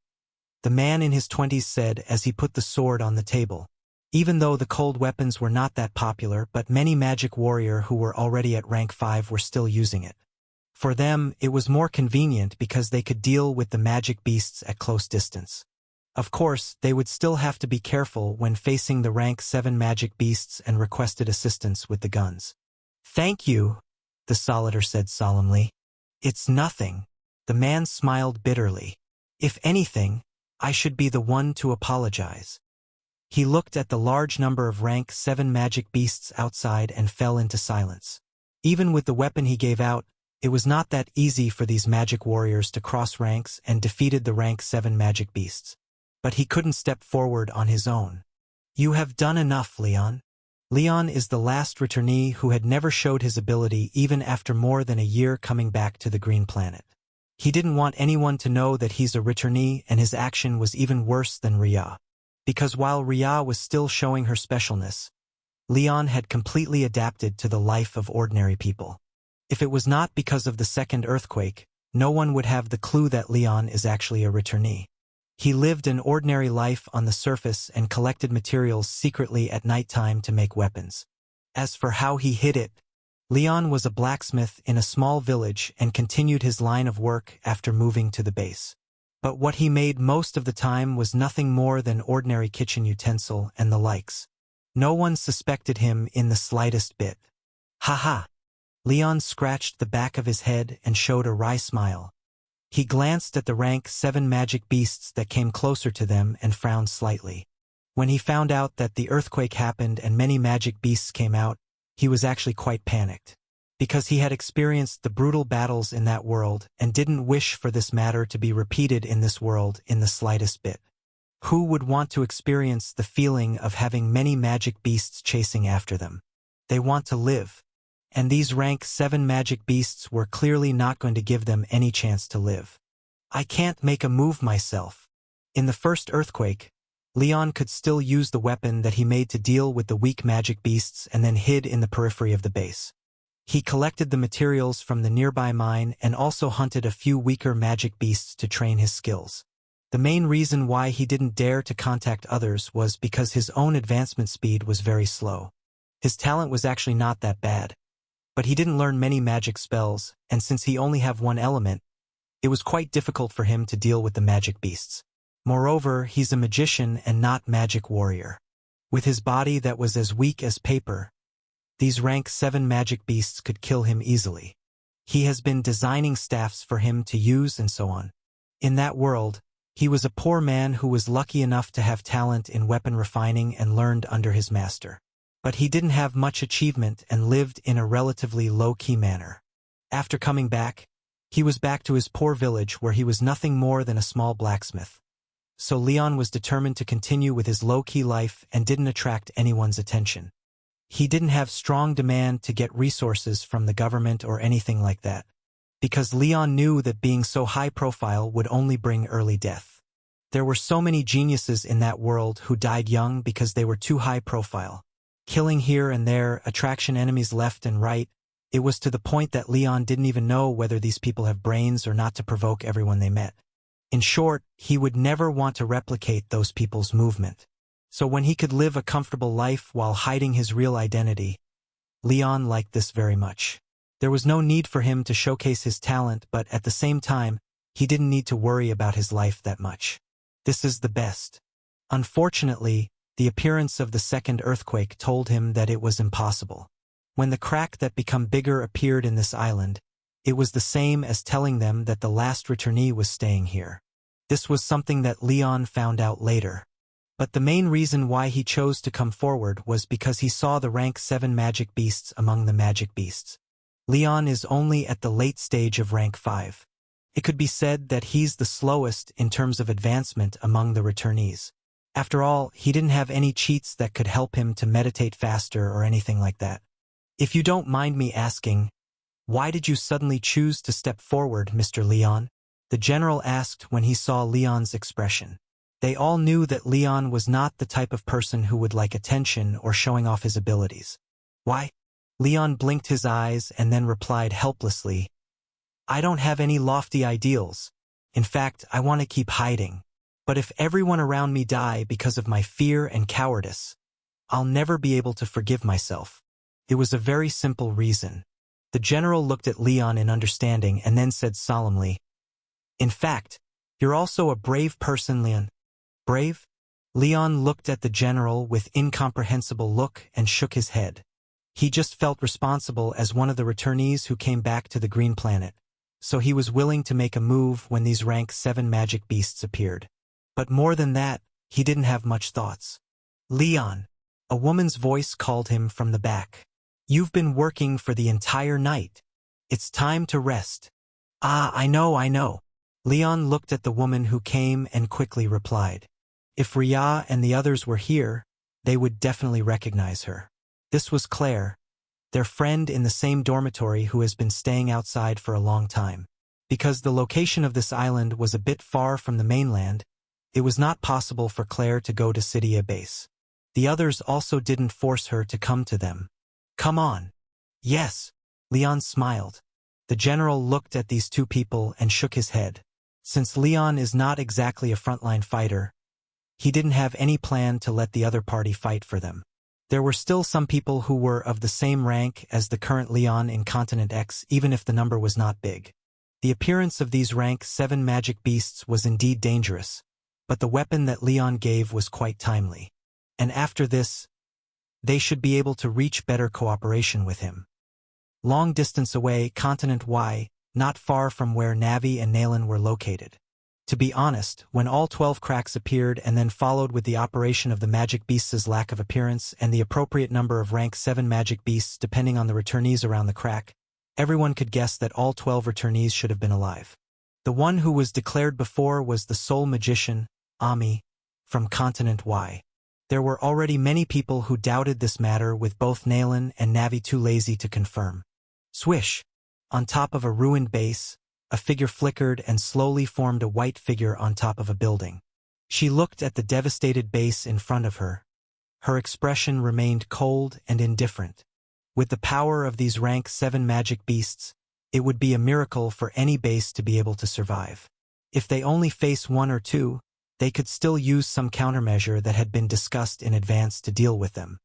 S1: the man in his 20s said as he put the sword on the table. Even though the cold weapons were not that popular, but many magic warrior who were already at rank 5 were still using it. For them, it was more convenient because they could deal with the magic beasts at close distance. Of course, they would still have to be careful when facing the rank 7 magic beasts and requested assistance with the guns. "Thank you," the Solitaire said solemnly. "It's nothing." The man smiled bitterly. "If anything, I should be the one to apologize." He looked at the large number of rank 7 magic beasts outside and fell into silence. Even with the weapon he gave out, it was not that easy for these magic warriors to cross ranks and defeated the rank 7 magic beasts. But he couldn't step forward on his own. "You have done enough, Leon." Leon is the last returnee who had never showed his ability even after more than a year coming back to the Green Planet. He didn't want anyone to know that he's a returnee, and his action was even worse than Ria. Because while Ria was still showing her specialness, Leon had completely adapted to the life of ordinary people. If it was not because of the second earthquake, no one would have the clue that Leon is actually a returnee. He lived an ordinary life on the surface and collected materials secretly at nighttime to make weapons. As for how he hid it, Leon was a blacksmith in a small village and continued his line of work after moving to the base. But what he made most of the time was nothing more than ordinary kitchen utensil and the likes. No one suspected him in the slightest bit. "Ha-ha!" Leon scratched the back of his head and showed a wry smile. He glanced at the rank 7 magic beasts that came closer to them and frowned slightly. When he found out that the earthquake happened and many magic beasts came out, he was actually quite panicked. Because he had experienced the brutal battles in that world and didn't wish for this matter to be repeated in this world in the slightest bit. Who would want to experience the feeling of having many magic beasts chasing after them? They want to live. And these rank 7 magic beasts were clearly not going to give them any chance to live. "I can't make a move myself." In the first earthquake, Leon could still use the weapon that he made to deal with the weak magic beasts and then hid in the periphery of the base. He collected the materials from the nearby mine and also hunted a few weaker magic beasts to train his skills. The main reason why he didn't dare to contact others was because his own advancement speed was very slow. His talent was actually not that bad. But he didn't learn many magic spells, and since he only have one element, it was quite difficult for him to deal with the magic beasts. Moreover, he's a magician and not magic warrior. With his body that was as weak as paper, these rank 7 magic beasts could kill him easily. He has been designing staffs for him to use and so on. In that world, he was a poor man who was lucky enough to have talent in weapon refining and learned under his master. But he didn't have much achievement and lived in a relatively low-key manner. After coming back, he was back to his poor village where he was nothing more than a small blacksmith. So Leon was determined to continue with his low-key life and didn't attract anyone's attention. He didn't have strong demand to get resources from the government or anything like that, because Leon knew that being so high-profile would only bring early death. There were so many geniuses in that world who died young because they were too high-profile. Killing here and there, attraction enemies left and right, it was to the point that Leon didn't even know whether these people have brains or not to provoke everyone they met. In short, he would never want to replicate those people's movement. So when he could live a comfortable life while hiding his real identity, Leon liked this very much. There was no need for him to showcase his talent, but at the same time, he didn't need to worry about his life that much. This is the best. Unfortunately, the appearance of the second earthquake told him that it was impossible. When the crack that became bigger appeared in this island, it was the same as telling them that the last returnee was staying here. This was something that Leon found out later. But the main reason why he chose to come forward was because he saw the rank 7 magic beasts among the magic beasts. Leon is only at the late stage of rank 5. It could be said that he's the slowest in terms of advancement among the returnees. After all, he didn't have any cheats that could help him to meditate faster or anything like that. If you don't mind me asking, why did you suddenly choose to step forward, Mr. Leon? The general asked when he saw Leon's expression. They all knew that Leon was not the type of person who would like attention or showing off his abilities. Why? Leon blinked his eyes and then replied helplessly, I don't have any lofty ideals. In fact, I want to keep hiding. But if everyone around me die because of my fear and cowardice, I'll never be able to forgive myself. It was a very simple reason. The general looked at Leon in understanding and then said solemnly, In fact, you're also a brave person, Leon. Brave? Leon looked at the general with incomprehensible look and shook his head. He just felt responsible as one of the returnees who came back to the green planet, so he was willing to make a move when these rank 7 magic beasts appeared. But more than that, he didn't have much thoughts. Leon, a woman's voice called him from the back. You've been working for the entire night. It's time to rest. Ah, I know. Leon looked at the woman who came and quickly replied. If Ria and the others were here, they would definitely recognize her. This was Claire, their friend in the same dormitory who has been staying outside for a long time. Because the location of this island was a bit far from the mainland, it was not possible for Claire to go to Cydia base. The others also didn't force her to come to them. Come on. Yes. Leon smiled. The general looked at these two people and shook his head. Since Leon is not exactly a frontline fighter, he didn't have any plan to let the other party fight for them. There were still some people who were of the same rank as the current Leon in Continent X, even if the number was not big. The appearance of these rank 7 magic beasts was indeed dangerous, but the weapon that Leon gave was quite timely. And after this, they should be able to reach better cooperation with him. Long distance away, Continent Y, not far from where Navi and Nalen were located. To be honest, when all 12 cracks appeared and then followed with the operation of the magic beasts' lack of appearance and the appropriate number of rank 7 magic beasts depending on the returnees around the crack, everyone could guess that all 12 returnees should have been alive. The one who was declared before was the sole magician, Ami, from Continent Y. There were already many people who doubted this matter, with both Nalen and Navi too lazy to confirm. Swish! On top of a ruined base, a figure flickered and slowly formed a white figure on top of a building. She looked at the devastated base in front of her. Her expression remained cold and indifferent. With the power of these rank 7 magic beasts, it would be a miracle for any base to be able to survive. If they only face 1 or 2, they could still use some countermeasure that had been discussed in advance to deal with them.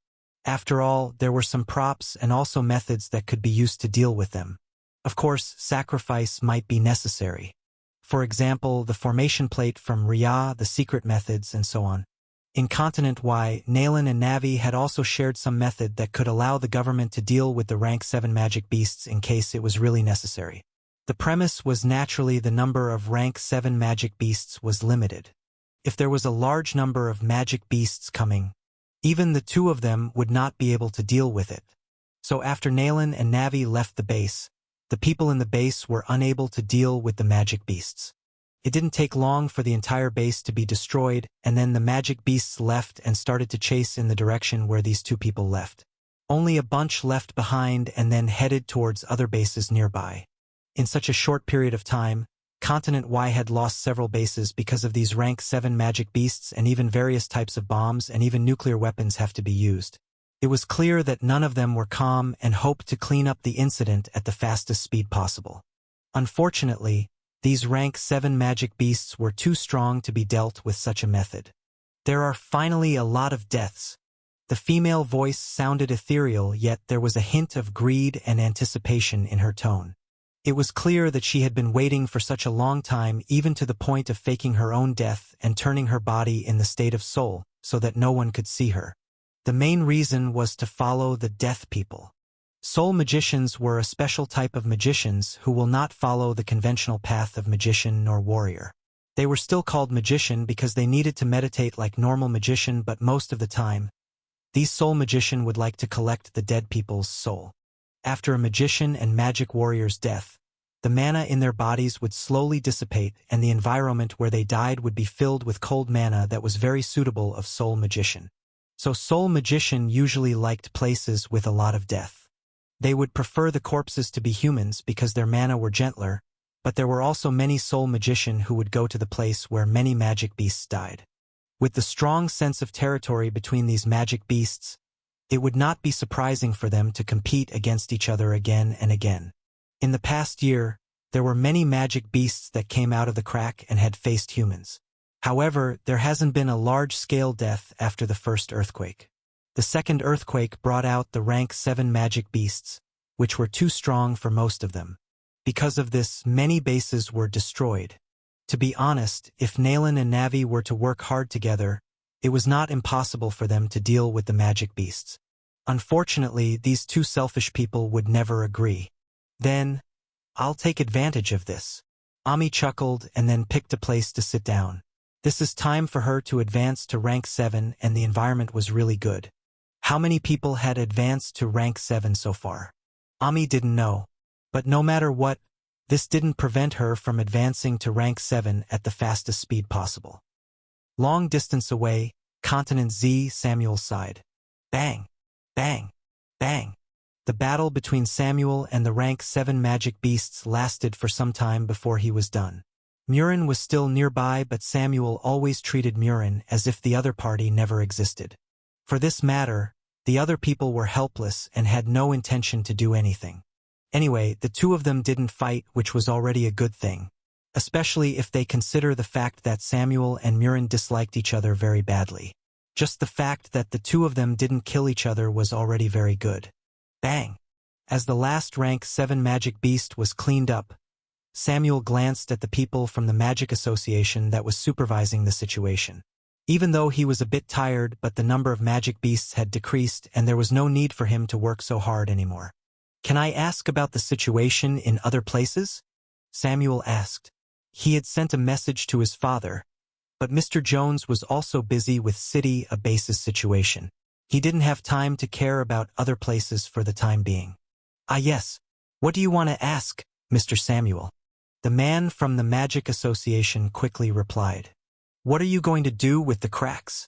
S1: After all, there were some props and also methods that could be used to deal with them. Of course, sacrifice might be necessary. For example, the formation plate from Ria, the secret methods, and so on. In Continent Y, Nalen and Navi had also shared some method that could allow the government to deal with the rank 7 magic beasts in case it was really necessary. The premise was naturally the number of rank 7 magic beasts was limited. If there was a large number of magic beasts coming, even the 2 of them would not be able to deal with it. So after Nalen and Navi left the base, the people in the base were unable to deal with the magic beasts. It didn't take long for the entire base to be destroyed, and then the magic beasts left and started to chase in the direction where these 2 people left. Only a bunch left behind and then headed towards other bases nearby. In such a short period of time, Continent Y had lost several bases because of these rank 7 magic beasts, and even various types of bombs and even nuclear weapons have to be used. It was clear that none of them were calm and hoped to clean up the incident at the fastest speed possible. Unfortunately, these rank 7 magic beasts were too strong to be dealt with such a method. There are finally a lot of deaths. The female voice sounded ethereal, yet there was a hint of greed and anticipation in her tone. It was clear that she had been waiting for such a long time, even to the point of faking her own death and turning her body in the state of soul, so that no one could see her. The main reason was to follow the death people. Soul magicians were a special type of magicians who will not follow the conventional path of magician nor warrior. They were still called magician because they needed to meditate like normal magician, but most of the time, these soul magician would like to collect the dead people's soul. After a magician and magic warrior's death, the mana in their bodies would slowly dissipate and the environment where they died would be filled with cold mana that was very suitable of Soul Magician. So Soul Magician usually liked places with a lot of death. They would prefer the corpses to be humans because their mana were gentler, but there were also many Soul Magician who would go to the place where many magic beasts died. With the strong sense of territory between these magic beasts, it would not be surprising for them to compete against each other again and again. In the past year, there were many magic beasts that came out of the crack and had faced humans. However, there hasn't been a large-scale death after the first earthquake. The second earthquake brought out the rank 7 magic beasts, which were too strong for most of them. Because of this, many bases were destroyed. To be honest, if Nalan and Navi were to work hard together, it was not impossible for them to deal with the magic beasts. Unfortunately, these two selfish people would never agree. Then, I'll take advantage of this. Ami chuckled and then picked a place to sit down. This is time for her to advance to rank 7 and the environment was really good. How many people had advanced to rank 7 so far? Ami didn't know. But no matter what, this didn't prevent her from advancing to rank 7 at the fastest speed possible. Long distance away, Continent Z, Samuel sighed. Bang! Bang! Bang! The battle between Samuel and the rank 7 magic beasts lasted for some time before he was done. Murin was still nearby, but Samuel always treated Murin as if the other party never existed. For this matter, the other people were helpless and had no intention to do anything. Anyway, the two of them didn't fight, which was already a good thing, especially if they consider the fact that Samuel and Murin disliked each other very badly. Just the fact that the two of them didn't kill each other was already very good. Bang! As the last rank 7 magic beast was cleaned up, Samuel glanced at the people from the Magic Association that was supervising the situation. Even though he was a bit tired, but the number of magic beasts had decreased and there was no need for him to work so hard anymore. Can I ask about the situation in other places? Samuel asked. He had sent a message to his father, but Mr. Jones was also busy with City A base's situation. He didn't have time to care about other places for the time being. Ah yes, what do you want to ask, Mr. Samuel? The man from the Magic Association quickly replied. What are you going to do with the cracks?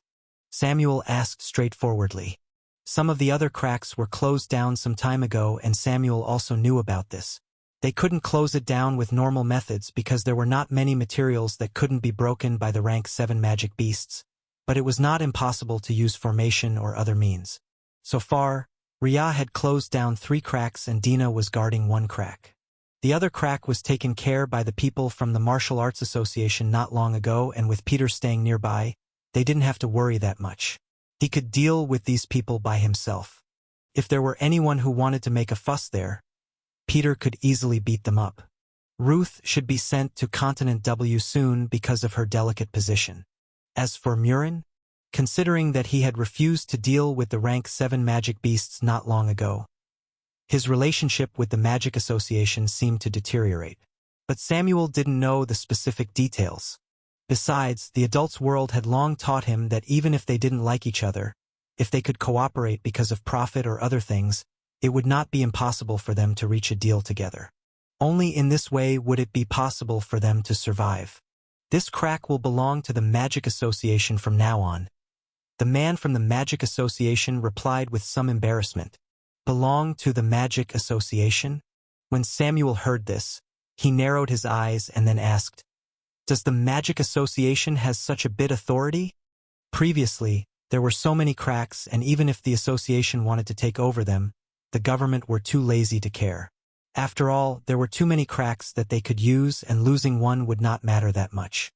S1: Samuel asked straightforwardly. Some of the other cracks were closed down some time ago and Samuel also knew about this. They couldn't close it down with normal methods because there were not many materials that couldn't be broken by the rank 7 magic beasts, but it was not impossible to use formation or other means. So far, Ria had closed down 3 cracks and Dina was guarding 1 crack. The other crack was taken care by the people from the Martial Arts Association not long ago, and with Peter staying nearby, they didn't have to worry that much. He could deal with these people by himself. If there were anyone who wanted to make a fuss there, Peter could easily beat them up. Ruth should be sent to Continent W soon because of her delicate position. As for Murin, considering that he had refused to deal with the rank 7 magic beasts not long ago, his relationship with the Magic Association seemed to deteriorate. But Samuel didn't know the specific details. Besides, the adults' world had long taught him that even if they didn't like each other, if they could cooperate because of profit or other things, it would not be impossible for them to reach a deal together. Only in this way would it be possible for them to survive. This crack will belong to the Magic Association from now on. The man from the Magic Association replied with some embarrassment. Belong to the Magic Association? When Samuel heard this, he narrowed his eyes and then asked, Does the Magic Association has such a big authority? Previously, there were so many cracks, and even if the association wanted to take over them, the government were too lazy to care. After all, there were too many cracks that they could use, and losing one would not matter that much.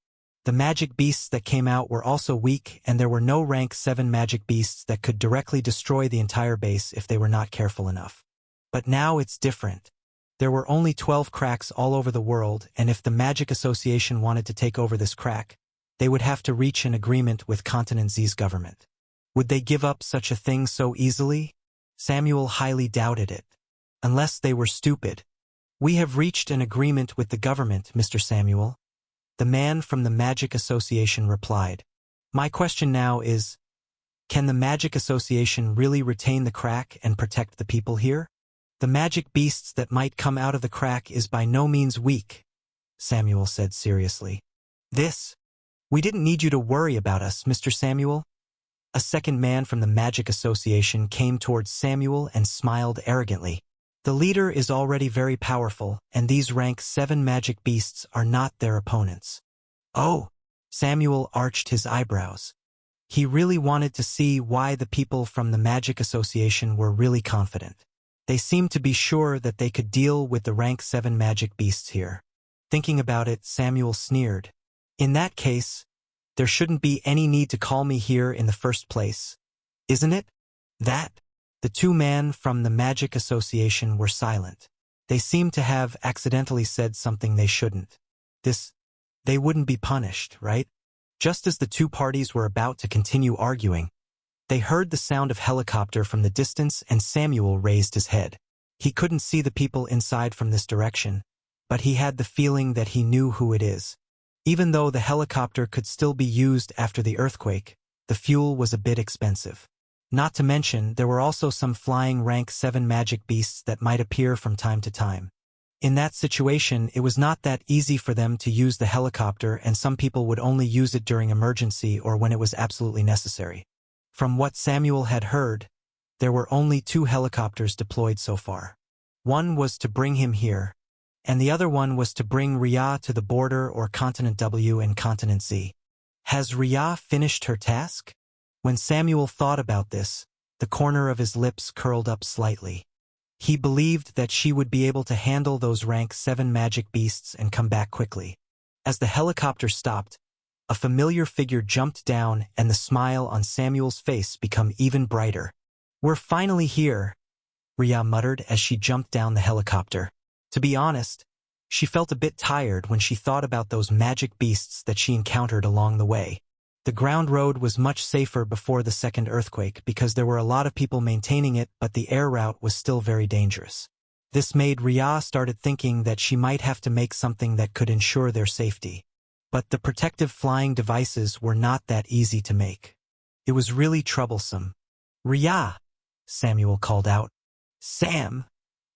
S1: The magic beasts that came out were also weak, and there were no rank 7 magic beasts that could directly destroy the entire base if they were not careful enough. But now it's different. There were only 12 cracks all over the world, and if the Magic Association wanted to take over this crack, they would have to reach an agreement with Continent Z's government. Would they give up such a thing so easily? Samuel highly doubted it. Unless they were stupid. We have reached an agreement with the government, Mr. Samuel. The man from the Magic Association replied. My question now is, can the Magic Association really retain the crack and protect the people here? The magic beasts that might come out of the crack is by no means weak, Samuel said seriously. We didn't need you to worry about us, Mr. Samuel. A second man from the Magic Association came towards Samuel and smiled arrogantly. The leader is already very powerful, and these rank 7 magic beasts are not their opponents. Oh, Samuel arched his eyebrows. He really wanted to see why the people from the Magic Association were really confident. They seemed to be sure that they could deal with the rank 7 magic beasts here. Thinking about it, Samuel sneered. In that case, there shouldn't be any need to call me here in the first place, isn't it? The 2 men from the Magic Association were silent. They seemed to have accidentally said something they shouldn't. They wouldn't be punished, right? Just as the 2 parties were about to continue arguing, they heard the sound of helicopter from the distance and Samuel raised his head. He couldn't see the people inside from this direction, but he had the feeling that he knew who it is. Even though the helicopter could still be used after the earthquake, the fuel was a bit expensive. Not to mention, there were also some flying rank 7 magic beasts that might appear from time to time. In that situation, it was not that easy for them to use the helicopter, and some people would only use it during emergency or when it was absolutely necessary. From what Samuel had heard, there were only 2 helicopters deployed so far. One was to bring him here, and the other one was to bring Rhea to the border or Continent W and Continent Z. Has Rhea finished her task? When Samuel thought about this, the corner of his lips curled up slightly. He believed that she would be able to handle those rank 7 magic beasts and come back quickly. As the helicopter stopped, a familiar figure jumped down and the smile on Samuel's face became even brighter. We're finally here, Rhea muttered as she jumped down the helicopter. To be honest, she felt a bit tired when she thought about those magic beasts that she encountered along the way. The ground road was much safer before the second earthquake because there were a lot of people maintaining it, but the air route was still very dangerous. This made Rhea started thinking that she might have to make something that could ensure their safety. But the protective flying devices were not that easy to make. It was really troublesome. Rhea, Samuel called out. Sam,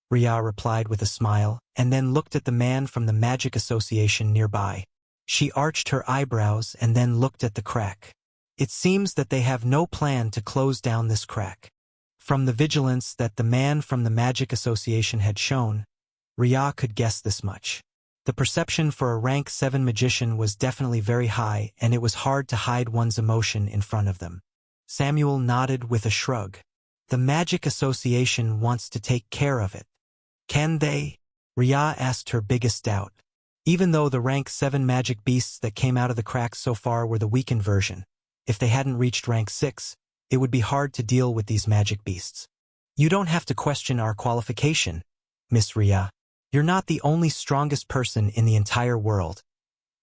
S1: Rhea replied with a smile, and then looked at the man from the Magic Association nearby. She arched her eyebrows and then looked at the crack. It seems that they have no plan to close down this crack. From the vigilance that the man from the Magic Association had shown, Rhea could guess this much. The perception for a rank 7 magician was definitely very high, and it was hard to hide one's emotion in front of them. Samuel nodded with a shrug. The Magic Association wants to take care of it. Can they? Rhea asked her biggest doubt. Even though the rank 7 magic beasts that came out of the cracks so far were the weakened version, if they hadn't reached rank 6, it would be hard to deal with these magic beasts. You don't have to question our qualification, Miss Rhea. You're not the only strongest person in the entire world.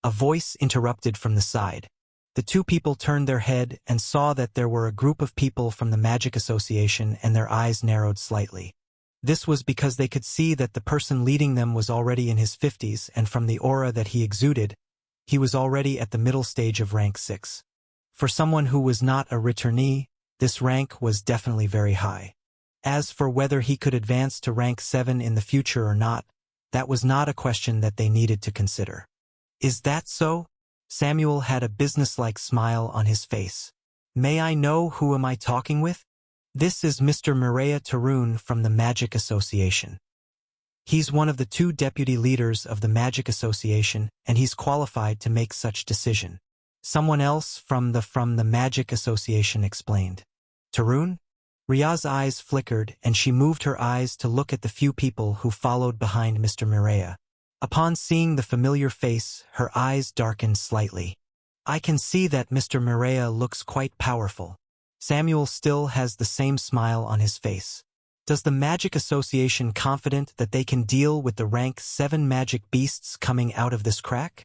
S1: A voice interrupted from the side. The 2 people turned their head and saw that there were a group of people from the Magic Association, and their eyes narrowed slightly. This was because they could see that the person leading them was already in his 50s, and from the aura that he exuded, he was already at the middle stage of rank 6. For someone who was not a returnee, this rank was definitely very high. As for whether he could advance to rank 7 in the future or not, that was not a question that they needed to consider. Is that so? Samuel had a businesslike smile on his face. May I know who am I talking with? This is Mr. Mireya Tarun from the Magic Association. He's one of the 2 deputy leaders of the Magic Association, and he's qualified to make such decision. Someone else from the Magic Association explained. Tarun? Rhea's eyes flickered, and she moved her eyes to look at the few people who followed behind Mr. Mireya. Upon seeing the familiar face, her eyes darkened slightly. I can see that Mr. Mireya looks quite powerful. Samuel still has the same smile on his face. Does the Magic Association confident that they can deal with the rank 7 magic beasts coming out of this crack?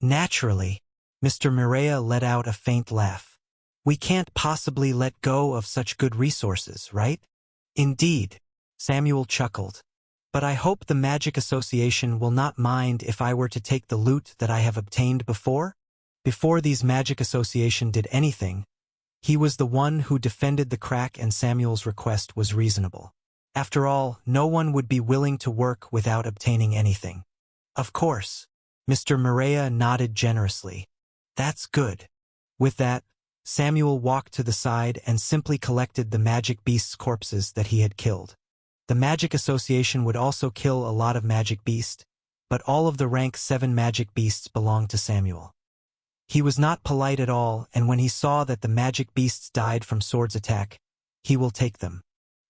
S1: Naturally. Mr. Mireya let out a faint laugh. We can't possibly let go of such good resources, right? Indeed. Samuel chuckled. But I hope the Magic Association will not mind if I were to take the loot that I have obtained before? Before these Magic Association did anything, he was the one who defended the crack, and Samuel's request was reasonable. After all, no one would be willing to work without obtaining anything. Of course. Mr. Maria nodded generously. That's good. With that, Samuel walked to the side and simply collected the magic beasts' corpses that he had killed. The Magic Association would also kill a lot of magic beasts, but all of the rank 7 magic beasts belonged to Samuel. He was not polite at all, and when he saw that the magic beasts died from Sword's attack, he will take them.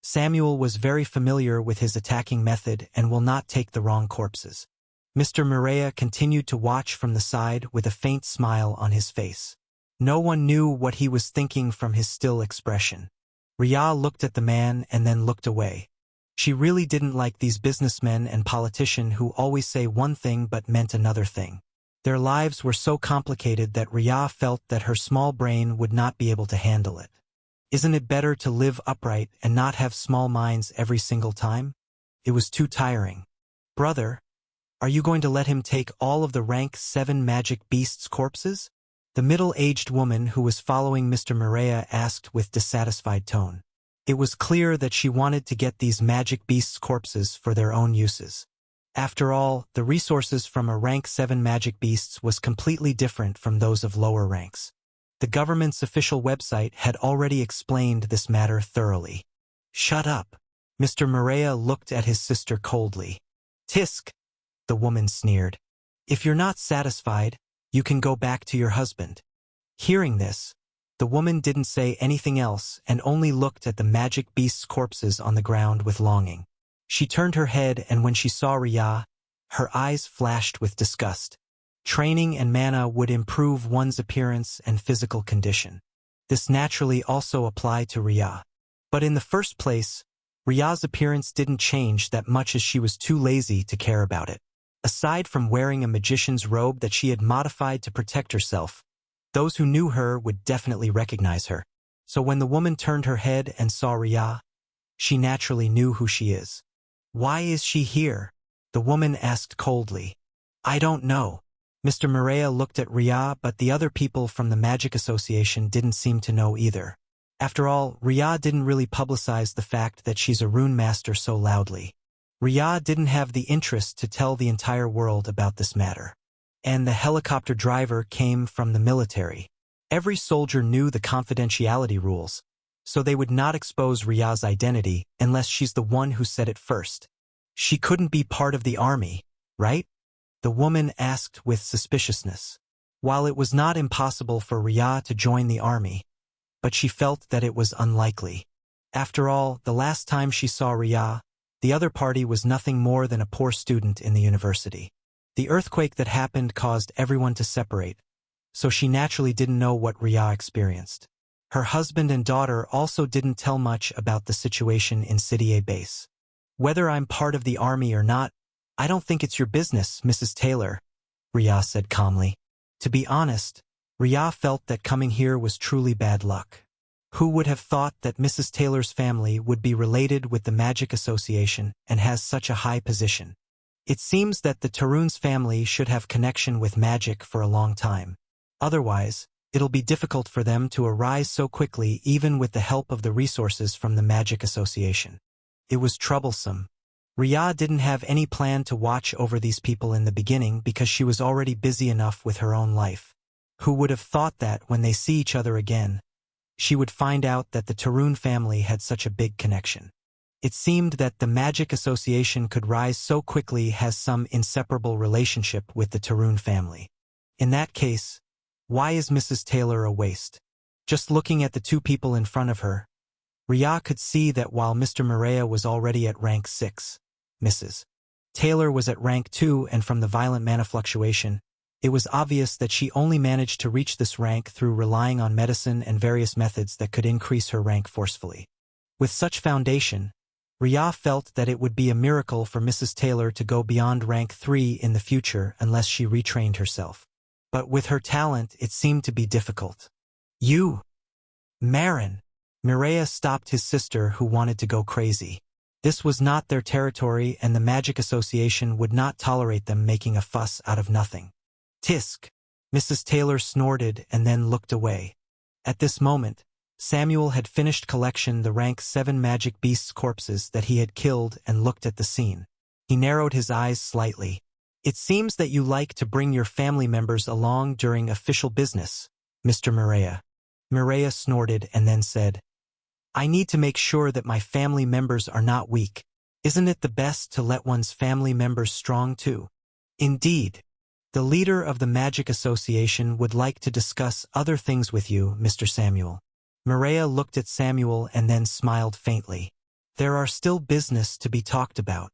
S1: Samuel was very familiar with his attacking method and will not take the wrong corpses. Mr. Maria continued to watch from the side with a faint smile on his face. No one knew what he was thinking from his still expression. Ria looked at the man and then looked away. She really didn't like these businessmen and politicians who always say one thing but meant another thing. Their lives were so complicated that Ria felt that her small brain would not be able to handle it. Isn't it better to live upright and not have small minds every single time? It was too tiring. Brother, are you going to let him take all of the rank 7 magic beasts' corpses? The middle-aged woman who was following Mr. Maria asked with dissatisfied tone. It was clear that she wanted to get these magic beasts' corpses for their own uses. After all, the resources from a rank 7 magic beasts was completely different from those of lower ranks. The government's official website had already explained this matter thoroughly. Shut up. Mr. Maria looked at his sister coldly. Tisk, the woman sneered. If you're not satisfied, you can go back to your husband. Hearing this, the woman didn't say anything else and only looked at the magic beasts' corpses on the ground with longing. She turned her head, and when she saw Ria, her eyes flashed with disgust. Training and mana would improve one's appearance and physical condition. This naturally also applied to Ria. But in the first place, Ria's appearance didn't change that much as she was too lazy to care about it. Aside from wearing a magician's robe that she had modified to protect herself, those who knew her would definitely recognize her. So when the woman turned her head and saw Ria, she naturally knew who she is. Why is she here? The woman asked coldly. I don't know. Mr. Maria looked at Ria, but the other people from the Magic Association didn't seem to know either. After all, Ria didn't really publicize the fact that she's a Runemaster so loudly. Ria didn't have the interest to tell the entire world about this matter. And the helicopter driver came from the military. Every soldier knew the confidentiality rules, so they would not expose Ria's identity unless she's the one who said it first. She couldn't be part of the army, right? The woman asked with suspiciousness. While it was not impossible for Ria to join the army, but she felt that it was unlikely. After all, the last time she saw Ria, the other party was nothing more than a poor student in the university. The earthquake that happened caused everyone to separate, so she naturally didn't know what Ria experienced. Her husband and daughter also didn't tell much about the situation in City A base. Whether I'm part of the army or not, I don't think it's your business, Mrs. Taylor, Ria said calmly. To be honest, Ria felt that coming here was truly bad luck. Who would have thought that Mrs. Taylor's family would be related with the Magic Association and has such a high position? It seems that the Tarun's family should have connection with magic for a long time. Otherwise, it'll be difficult for them to arise so quickly even with the help of the resources from the Magic Association. It was troublesome. Ria didn't have any plan to watch over these people in the beginning because she was already busy enough with her own life. Who would have thought that when they see each other again, she would find out that the Tarun family had such a big connection. It seemed that the Magic Association could rise so quickly has some inseparable relationship with the Tarun family. In that case, why is Mrs. Taylor a waste? Just looking at the two people in front of her, Ria could see that while Mr. Maria was already at rank 6, Mrs. Taylor was at rank 2, and from the violent mana fluctuation, it was obvious that she only managed to reach this rank through relying on medicine and various methods that could increase her rank forcefully. With such foundation, Ria felt that it would be a miracle for Mrs. Taylor to go beyond rank 3 in the future unless she retrained herself. But with her talent, it seemed to be difficult. You! Marin! Mireya stopped his sister, who wanted to go crazy. This was not their territory, and the Magic Association would not tolerate them making a fuss out of nothing. Tisk! Mrs. Taylor snorted and then looked away. At this moment, Samuel had finished collection the rank 7 magic beasts' corpses that he had killed and looked at the scene. He narrowed his eyes slightly. It seems that you like to bring your family members along during official business, Mr. Mireya. Mireya snorted and then said, I need to make sure that my family members are not weak. Isn't it the best to let one's family members strong too? Indeed. The leader of the Magic Association would like to discuss other things with you, Mr. Samuel. Mireya looked at Samuel and then smiled faintly. There are still business to be talked about.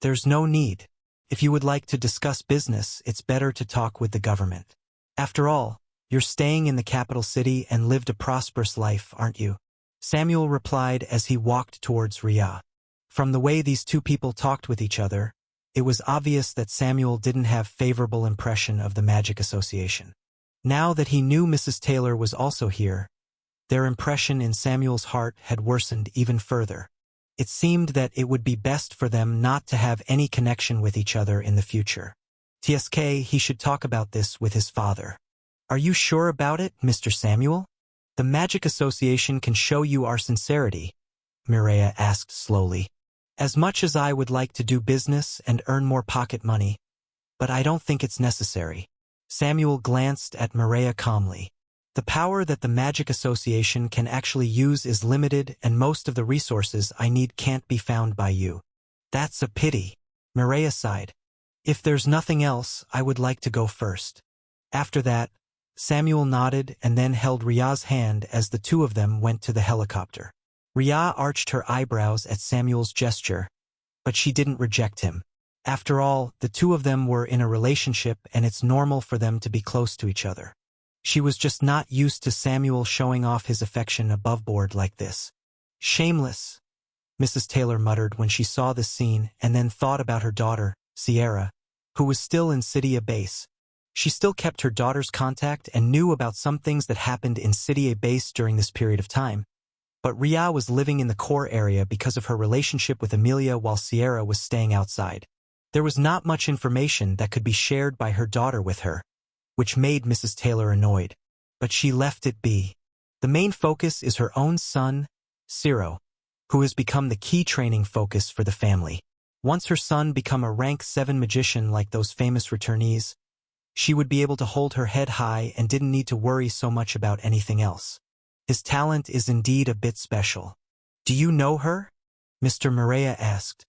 S1: There's no need. If you would like to discuss business, it's better to talk with the government. After all, you're staying in the capital city and lived a prosperous life, aren't you? Samuel replied as he walked towards Rhea. From the way these two people talked with each other, it was obvious that Samuel didn't have favorable impression of the Magic Association. Now that he knew Mrs. Taylor was also here, their impression in Samuel's heart had worsened even further. It seemed that it would be best for them not to have any connection with each other in the future. TSK, he should talk about this with his father. Are you sure about it, Mr. Samuel? The Magic Association can show you our sincerity, Mireya asked slowly. As much as I would like to do business and earn more pocket money, but I don't think it's necessary. Samuel glanced at Mireya calmly. The power that the Magic Association can actually use is limited, and most of the resources I need can't be found by you. That's a pity. Mireya sighed. If there's nothing else, I would like to go first. After that, Samuel nodded and then held Rhea's hand as the two of them went to the helicopter. Rhea arched her eyebrows at Samuel's gesture, but she didn't reject him. After all, the two of them were in a relationship and it's normal for them to be close to each other. She was just not used to Samuel showing off his affection above board like this. Shameless, Mrs. Taylor muttered when she saw this scene and then thought about her daughter, Sierra, who was still in City A base. She still kept her daughter's contact and knew about some things that happened in City A base during this period of time. But Rhea was living in the core area because of her relationship with Amelia while Sierra was staying outside. There was not much information that could be shared by her daughter with her, which made Mrs. Taylor annoyed. But she left it be. The main focus is her own son, Ciro, who has become the key training focus for the family. Once her son become a rank 7 magician like those famous returnees, she would be able to hold her head high and didn't need to worry so much about anything else. His talent is indeed a bit special. Do you know her? Mr. Mireya asked.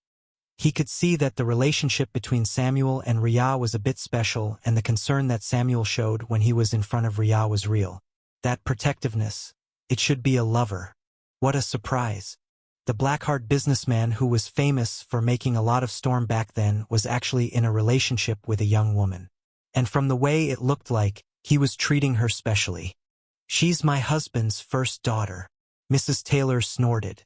S1: He could see that the relationship between Samuel and Rhea was a bit special, and the concern that Samuel showed when he was in front of Rhea was real. That protectiveness. It should be a lover. What a surprise. The black-heart businessman who was famous for making a lot of storm back then was actually in a relationship with a young woman. And from the way it looked like, he was treating her specially. She's my husband's first daughter. Mrs. Taylor snorted.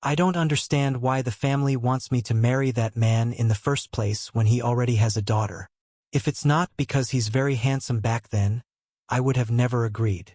S1: I don't understand why the family wants me to marry that man in the first place when he already has a daughter. If it's not because he's very handsome back then, I would have never agreed.